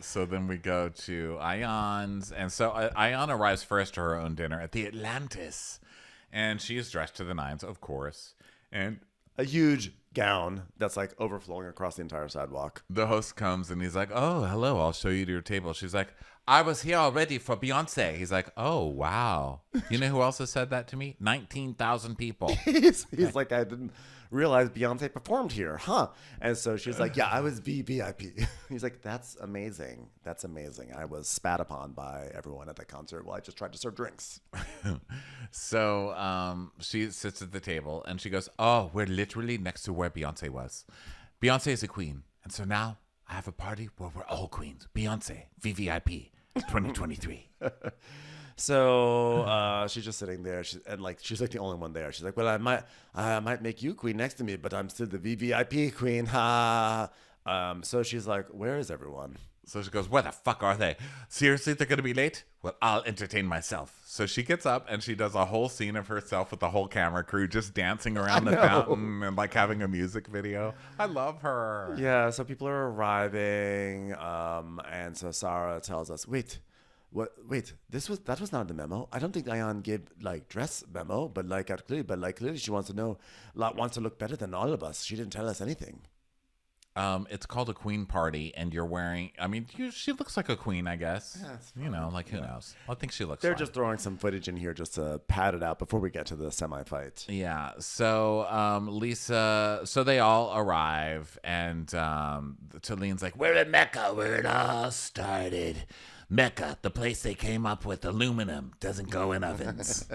So then we go to Ayan's, and so Ayan arrives first to her own dinner at the Atlantis, and she is dressed to the nines, of course, and a huge gown that's like overflowing across the entire sidewalk. The host comes and he's like, "Oh, hello, I'll show you to your table." She's like, "I was here already for Beyonce." He's like, "Oh, wow." You know who else has said that to me? 19,000 people. He's like, "I didn't realize Beyonce performed here, huh?" And so she's like, "Yeah, I was VIP." He's like, "That's amazing. That's amazing. I was spat upon by everyone at the concert while I just tried to serve drinks." So she sits at the table and she goes, "Oh, we're literally next to where Beyonce was. Beyonce is a queen. And so now I have a party where we're all queens. Beyonce, VVIP, 2023. So she's just sitting there, she's like the only one there. She's like, "Well, I might make you queen next to me, but I'm still the VVIP queen." Ha. So she's like, "Where is everyone?" So she goes, where the fuck are they? Seriously, they're going to be late? Well, I'll entertain myself. So she gets up and she does a whole scene of herself with the whole camera crew just dancing around the fountain and like having a music video. I love her. Yeah, so people are arriving, and so Sarah tells us, wait, that was not the memo. I don't think Diane gave like dress memo, but clearly she wants to look better than all of us. She didn't tell us anything. It's called a queen party, and you're wearing. I mean, she looks like a queen, I guess. Yeah, like who knows? I think she looks. They're fine. Just throwing some footage in here just to pad it out before we get to the semi-fight. Yeah. So Lisa. So they all arrive, and Talen's like, "We're in Mecca, where it all started. Mecca, the place they came up with aluminum doesn't go in ovens."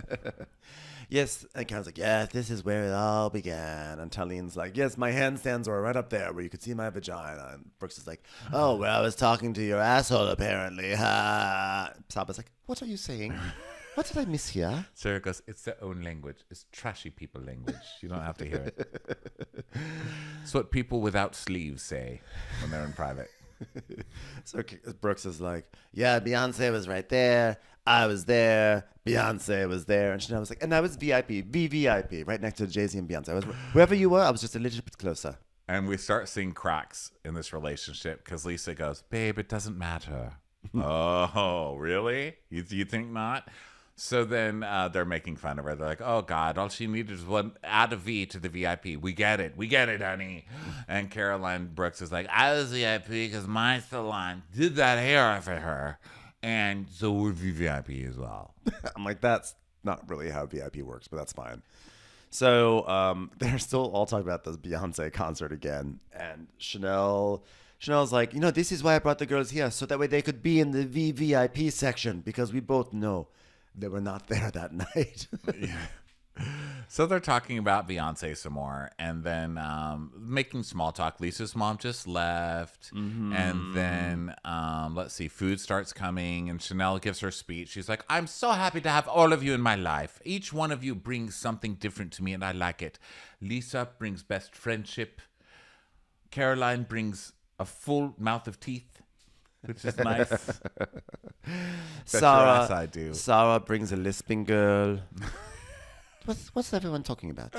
Yes, and Karen's like, yes, this is where it all began. And Talen's like, yes, my handstands were right up there where you could see my vagina. And Brooks is like, oh, well, I was talking to your asshole, apparently. Ha. Saba's like, what are you saying? What did I miss here? Sarah goes, it's their own language. It's trashy people language. You don't have to hear it. It's what people without sleeves say when they're in private. So Brooks is like, yeah, Beyonce was right there. I was there. Beyonce was there. And Chanel was like, and I was VIP, VVIP, right next to Jay-Z and Beyonce. Wherever you were, I was just a little bit closer. And we start seeing cracks in this relationship because Lisa goes, babe, it doesn't matter. Oh, really? You think not? So then they're making fun of her. They're like, oh, God, all she needed was add a V to the VIP. We get it, honey. And Caroline Brooks is like, I was VIP because my salon did that hair for her. And so we're VIP as well. I'm like, that's not really how VIP works, but that's fine. So they're still all talking about this Beyonce concert again. And Chanel's like, this is why I brought the girls here, so that way they could be in the VVIP section, because we both know they were not there that night. Yeah. So they're talking about Beyonce some more, and then making small talk. Lisa's mom just left, and then let's see, food starts coming, and Chanel gives her speech. She's like, I'm so happy to have all of you in my life. Each one of you brings something different to me, and I like it. Lisa brings best friendship. Caroline brings a full mouth of teeth, which is nice. Sarah brings a lisping girl. What's everyone talking about?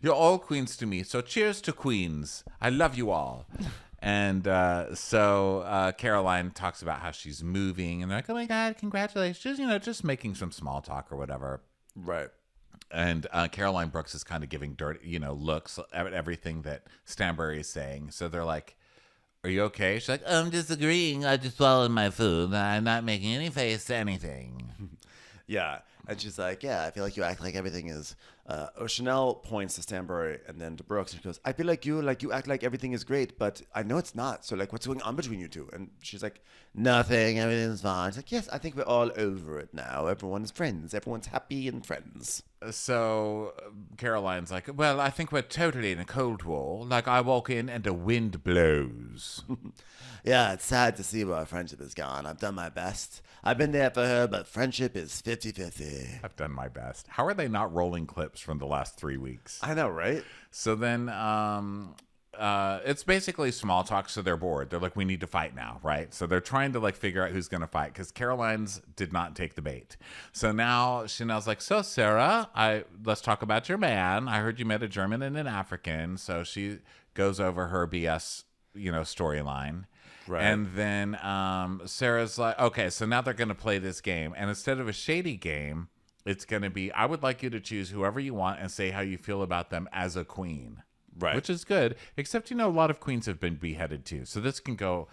You're all queens to me, so cheers to queens. I love you all. And so Caroline talks about how she's moving, and they're like, oh my God, congratulations. Just making some small talk or whatever. Right. And Caroline Brooks is kind of giving dirty, looks at everything that Stanbury is saying. So they're like, are you okay? She's like, I'm disagreeing. I just swallowed my food. I'm not making any face to anything. Yeah. And she's like, yeah, I feel like you act like everything is. Chanel points to Stanbury and then to Brooks, and she goes, I feel like you act like everything is great, but I know it's not. So like, what's going on between you two? And she's like, nothing, everything's fine. She's like, yes, I think we're all over it now. Everyone's friends. Everyone's happy and friends. So Caroline's like, well, I think we're totally in a Cold War. Like, I walk in and the wind blows. Yeah, it's sad to see where our friendship has gone. I've done my best. I've been there for her, but friendship is 50-50. I've done my best. How are they not rolling clips from the last 3 weeks? I know, right? So then it's basically small talk, so they're bored. They're like, we need to fight now, right? So they're trying to figure out who's going to fight, because Caroline's did not take the bait. So now Chanel's like, so Sarah, let's talk about your man. I heard you met a German and an African. So she goes over her BS, storyline. Right. And then Sarah's like, okay, so now they're going to play this game. And instead of a shady game, it's going to be, I would like you to choose whoever you want and say how you feel about them as a queen. Right. Which is good. Except, a lot of queens have been beheaded too. So this can go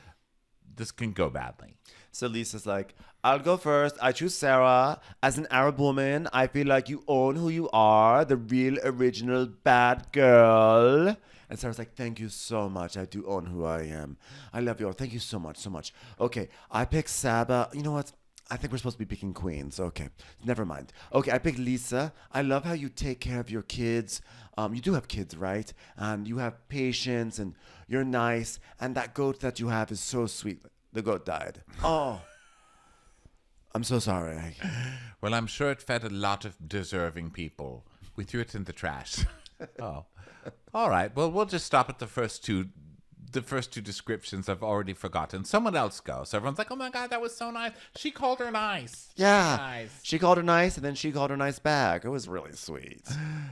badly. So Lisa's like, I'll go first. I choose Sarah. As an Arab woman, I feel like you own who you are, the real original bad girl. And Sarah's like, thank you so much. I do own who I am. I love you all. Thank you so much, so much. Okay, I pick Saba. You know what? I think we're supposed to be picking queens. Okay, never mind. Okay, I pick Lisa. I love how you take care of your kids. You do have kids, right? And you have patience, and you're nice. And that goat that you have is so sweet. The goat died. Oh. I'm so sorry. Well, I'm sure it fed a lot of deserving people. We threw it in the trash. Oh. All right. Well, we'll just stop at the first two the first two descriptions I've already forgotten. Someone else go. So everyone's like, oh my God, that was so nice. She called her nice. Yeah. Nice. She called her nice, and then she called her nice back. It was really sweet.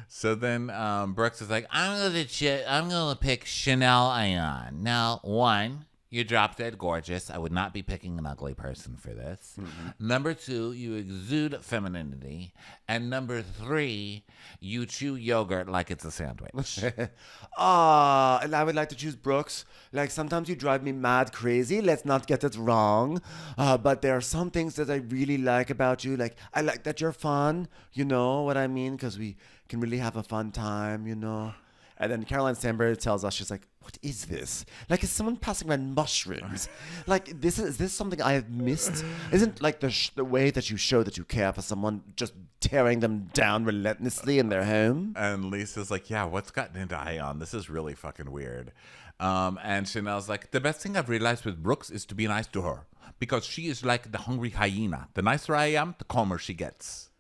So then Brooks is like, I'm gonna pick Chanel Ayan. Now, one, you're drop dead gorgeous. I would not be picking an ugly person for this. Mm-hmm. Number two, you exude femininity. And number three, you chew yogurt like it's a sandwich. And I would like to choose Brooks. Like, sometimes you drive me mad crazy. Let's not get it wrong. But there are some things that I really like about you. Like, I like that you're fun. You know what I mean? Because we can really have a fun time, you know? And then Caroline Sandberg tells us, she's like, what is this? Like, is someone passing around mushrooms? Like, is this something I have missed? Isn't like the way that you show that you care for someone just tearing them down relentlessly in their home? And Lisa's like, yeah, what's gotten into Ayan? This is really fucking weird. And Chanel's like, the best thing I've realized with Brooks is to be nice to her. Because she is like the hungry hyena. The nicer I am, the calmer she gets.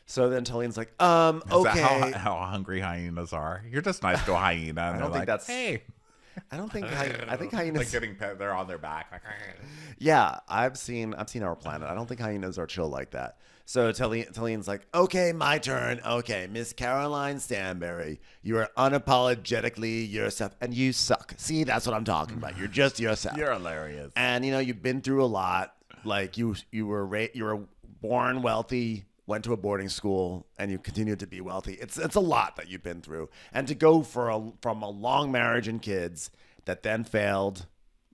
So then Talen's like, okay. Is that how hungry hyenas are? You're just nice to a hyena. And I don't think that's... Hey. I don't think... I think hyenas... Like getting pet, they're on their back. Like, yeah, I've seen Our Planet. I don't think hyenas are chill like that. So Talen's like, okay, my turn. Okay, Miss Caroline Stanberry, you are unapologetically yourself, and you suck. See, that's what I'm talking about. You're just yourself. You're hilarious. And, you've been through a lot. Like, you were born wealthy, went to a boarding school, and you continued to be wealthy. It's a lot that you've been through. And to go from a long marriage and kids that then failed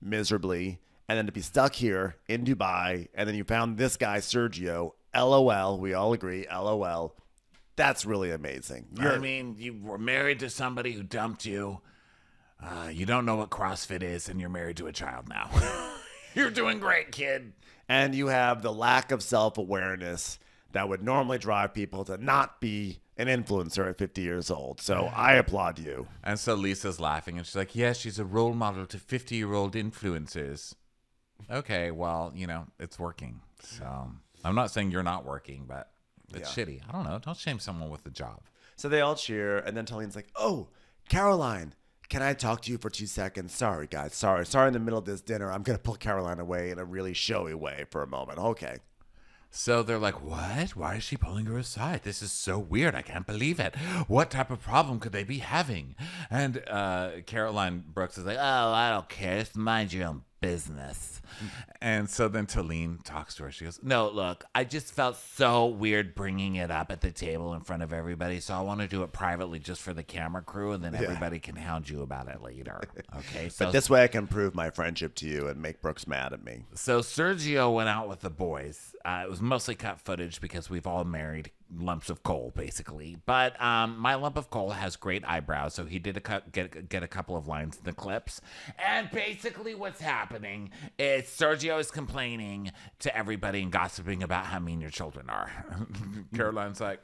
miserably, and then to be stuck here in Dubai, and then you found this guy, Sergio, LOL, we all agree, LOL. That's really amazing. You were married to somebody who dumped you. You don't know what CrossFit is, and you're married to a child now. You're doing great, kid. And you have the lack of self-awareness that would normally drive people to not be an influencer at 50 years old. So I applaud you. And so Lisa's laughing, and she's like, yes, she's a role model to 50-year-old influencers. Okay, well, it's working. So I'm not saying you're not working, but it's shitty. I don't know. Don't shame someone with a job. So they all cheer, and then Talen's like, oh, Caroline, can I talk to you for 2 seconds? Sorry, guys. Sorry, in the middle of this dinner, I'm going to pull Caroline away in a really showy way for a moment. Okay. So they're like, what? Why is she pulling her aside? This is so weird. I can't believe it. What type of problem could they be having? And Caroline Brooks is like, oh, I don't care. Just mind your own business. And so then Talen talks to her. She goes, no, look, I just felt so weird bringing it up at the table in front of everybody. So I want to do it privately just for the camera crew. And then everybody can hound you about it later. Okay. So but this way I can prove my friendship to you and make Brooks mad at me. So Sergio went out with the boys. It was mostly cut footage because we've all married lumps of coal, basically. But my lump of coal has great eyebrows, so he did get a couple of lines in the clips. And basically what's happening is Sergio is complaining to everybody and gossiping about how mean your children are. Caroline's like,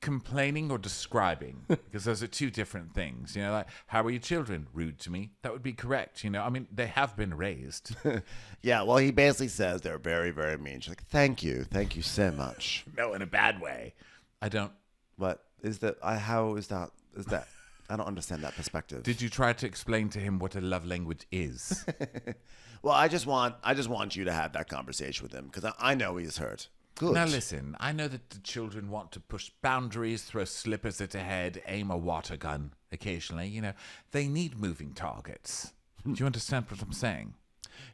complaining or describing? Because those are two different things. Like, how are your children? Rude to me? That would be correct. I mean, they have been raised. Yeah, well, he basically says they're very, very mean. She's like, thank you so much. No, in a bad way. I don't. What is that? How is that? I don't understand that perspective. Did you try to explain to him what a love language is? Well, I just want you to have that conversation with him because I know he's hurt. Good. Now listen, I know that the children want to push boundaries, throw slippers at a head, aim a water gun occasionally. They need moving targets. Do you understand what I'm saying?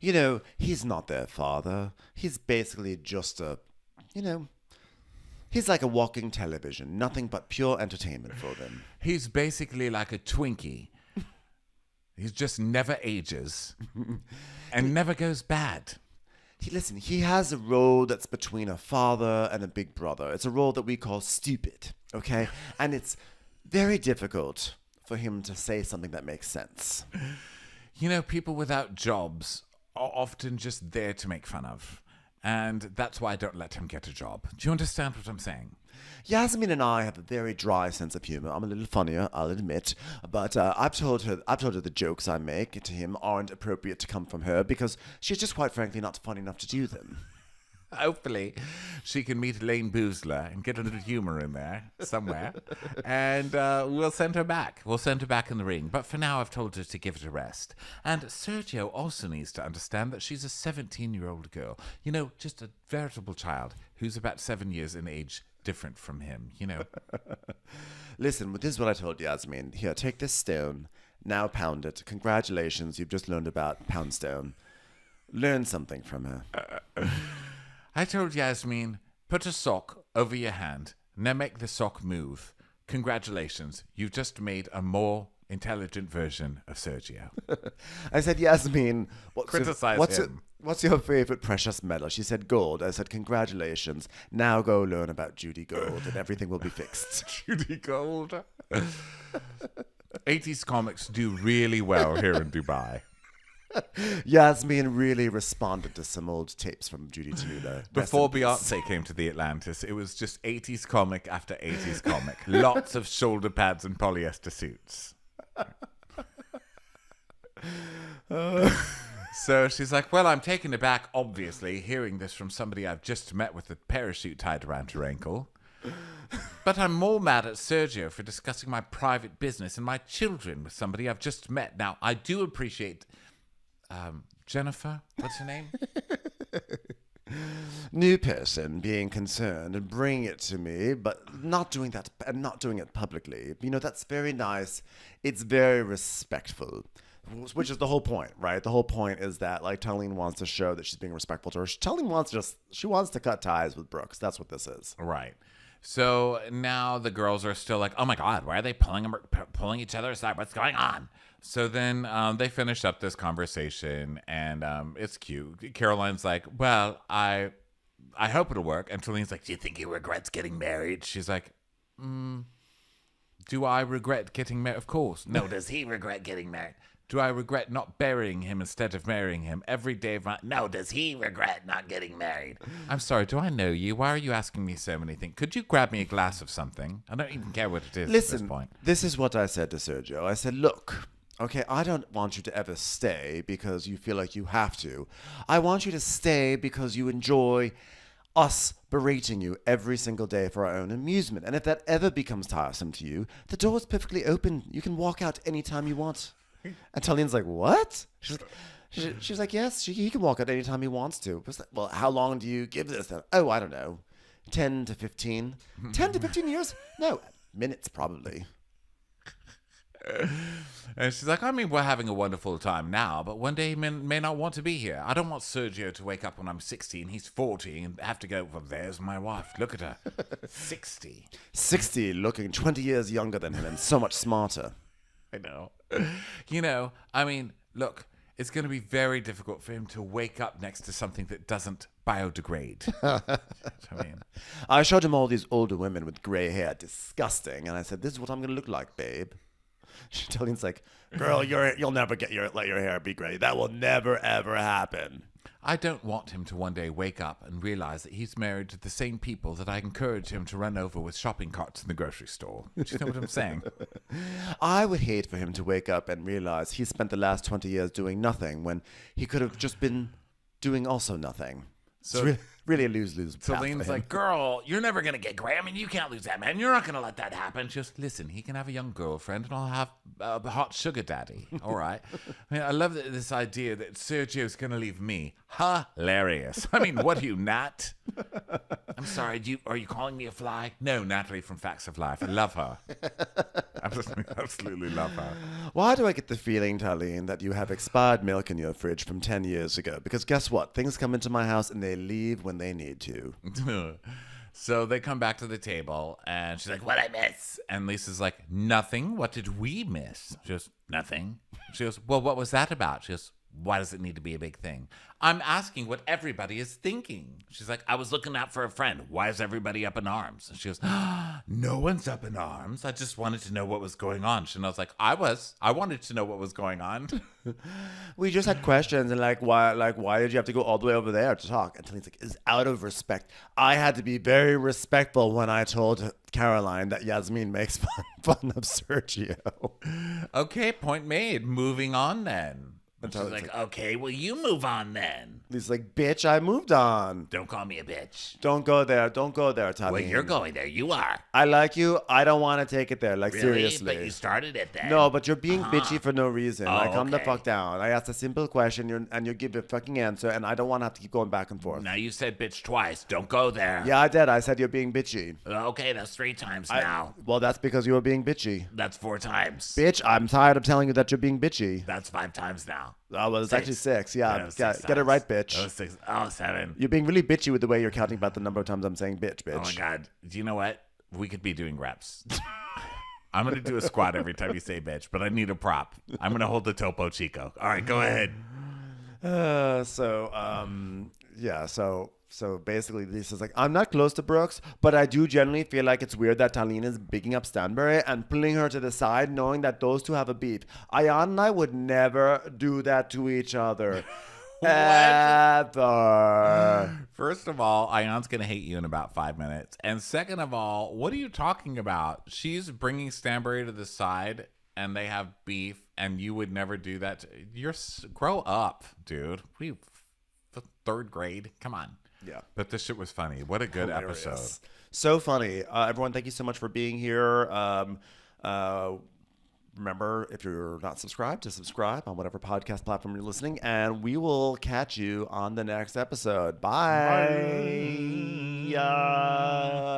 He's not their father. He's basically just he's like a walking television, nothing but pure entertainment for them. He's basically like a Twinkie. He just never ages and never goes bad. Listen, he has a role that's between a father and a big brother. It's a role that we call stupid, okay? And it's very difficult for him to say something that makes sense. People without jobs are often just there to make fun of. And that's why I don't let him get a job. Do you understand what I'm saying? Yasmin and I have a very dry sense of humor. I'm a little funnier, I'll admit. But I've told her the jokes I make to him aren't appropriate to come from her because she's just quite frankly not funny enough to do them. Hopefully, she can meet Elaine Boozler and get a little humor in there somewhere. And we'll send her back. We'll send her back in the ring. But for now, I've told her to give it a rest. And Sergio also needs to understand that she's a 17-year-old girl. You know, just a veritable child who's about 7 years in age different from him, you know. Listen, this is what I told Yasmin. Here, take this stone. Now pound it. Congratulations, you've just learned about Poundstone. Learn something from her. I told Yasmin, put a sock over your hand. Now make the sock move. Congratulations. You've just made a more intelligent version of Sergio. I said, Yasmin, Criticize him. What's your favorite precious metal? She said gold. I said, congratulations. Now go learn about Judy Gold and everything will be fixed. Judy Gold. 80s comics do really well here in Dubai. Yasmin really responded to some old tapes from Judy Tenuta. Before Beyonce came to the Atlantis, it was just 80s comic after 80s comic. Lots of shoulder pads and polyester suits. So she's like, well, I'm taken aback, obviously, hearing this from somebody I've just met with a parachute tied around her ankle. But I'm more mad at Sergio for discussing my private business and my children with somebody I've just met. Now, I do appreciate... Jennifer, what's her name? New person being concerned and bringing it to me, but not doing that and not doing it publicly. You know, that's very nice. It's very respectful, which is the whole point, right? The whole point is that, like, Talen wants to show that she's being respectful to her. Talen wants to cut ties with Brooks. That's what this is. Right. So now the girls are still like, oh my God, why are they pulling each other aside? What's going on? So then they finish up this conversation, and it's cute. Caroline's like, well, I hope it'll work. And Talene's like, do you think he regrets getting married? She's like, do I regret getting married? Of course. No, does he regret getting married? Do I regret not burying him instead of marrying him every day of my... No, does he regret not getting married? I'm sorry, do I know you? Why are you asking me so many things? Could you grab me a glass of something? I don't even care what it is at this point. This is what I said to Sergio. I said, look... Okay, I don't want you to ever stay because you feel like you have to. I want you to stay because you enjoy us berating you every single day for our own amusement. And if that ever becomes tiresome to you, the door is perfectly open. You can walk out anytime you want. And Talen's like, what? She's like, yes, he can walk out anytime he wants to. Well, how long do you give this? Oh, I don't know. 10 to 15. 10 to 15 years? No, minutes probably. And she's like, I mean, we're having a wonderful time now, but one day he may not want to be here. I don't want Sergio to wake up when I'm 60 and he's 40 and have to go, well, there's my wife. Look at her. 60. 60, looking 20 years younger than him and so much smarter. I know. You know, I mean, look, it's going to be very difficult for him to wake up next to something that doesn't biodegrade. I showed him all these older women with gray hair. Disgusting. And I said, this is what I'm going to look like, babe. Talen's like, girl, you'll never let your hair be gray. That will never, ever happen. I don't want him to one day wake up and realize that he's married to the same people that I encourage him to run over with shopping carts in the grocery store. Do you know what I'm saying? I would hate for him to wake up and realize he spent the last 20 years doing nothing when he could have just been doing also nothing. So it's really a lose-lose. Talene's like, girl, you're never going to get gray. I mean, you can't lose that, man. You're not going to let that happen. Just listen, he can have a young girlfriend and I'll have a hot sugar daddy. All right. I mean, I love this idea that Sergio's going to leave me. Hilarious. I mean, what are you, Nat? I'm sorry, are you calling me a fly? No, Natalie from Facts of Life. I love her. Absolutely love her. Why do I get the feeling, Talen, that you have expired milk in your fridge from 10 years ago? Because guess what? Things come into my house and they leave when they need to. So they come back to the table and she's like, what'd I miss? And Lisa's like, nothing. What did we miss? She goes, nothing. She goes, well, what was that about? She goes, why does it need to be a big thing? I'm asking what everybody is thinking. She's like, I was looking out for a friend. Why is everybody up in arms? And she goes, no one's up in arms. I just wanted to know what was going on. Chanel's like, I wanted to know what was going on. We just had questions and why did you have to go all the way over there to talk? And Talene's like, it's out of respect. I had to be very respectful when I told Caroline that Yasmin makes fun of Sergio. Okay, point made. Moving on then. And she's like, okay, well, you move on then. He's like, bitch, I moved on. Don't call me a bitch. Don't go there, Talen. Well, you're going there. You are. I like you. I don't want to take it there. Like, really? seriously. But you started it then. No, but you're being bitchy for no reason. Oh, Calm the fuck down. I asked a simple question and you give a fucking answer, and I don't want to have to keep going back and forth. Now you said bitch twice. Don't go there. Yeah, I did. I said you're being bitchy. Okay, that's 3 times now. Well, that's because you were being bitchy. That's 4 times. Bitch, I'm tired of telling you that you're being bitchy. That's 5 times now. Oh, well, it's actually 6. Yeah, six get it right, bitch. That was 6. Oh, 7. You're being really bitchy with the way you're counting about the number of times I'm saying bitch. Oh my God. Do you know what? We could be doing reps. I'm going to do a squat every time you say bitch, but I need a prop. I'm going to hold the Topo Chico. All right, go ahead. So basically, Lisa's like, I'm not close to Brooks, but I do generally feel like it's weird that Talen is bigging up Stanbury and pulling her to the side, knowing that those two have a beef. Ayan and I would never do that to each other. Ever. First of all, Ayan's going to hate you in about 5 minutes. And second of all, what are you talking about? She's bringing Stanbury to the side and they have beef and you would never do that. Grow up, dude. We 3rd grade. Come on. Yeah. But this shit was funny. What a good episode. So funny. Everyone, thank you so much for being here. Remember, if you're not subscribed, to subscribe on whatever podcast platform you're listening, and we will catch you on the next episode. Bye. Bye.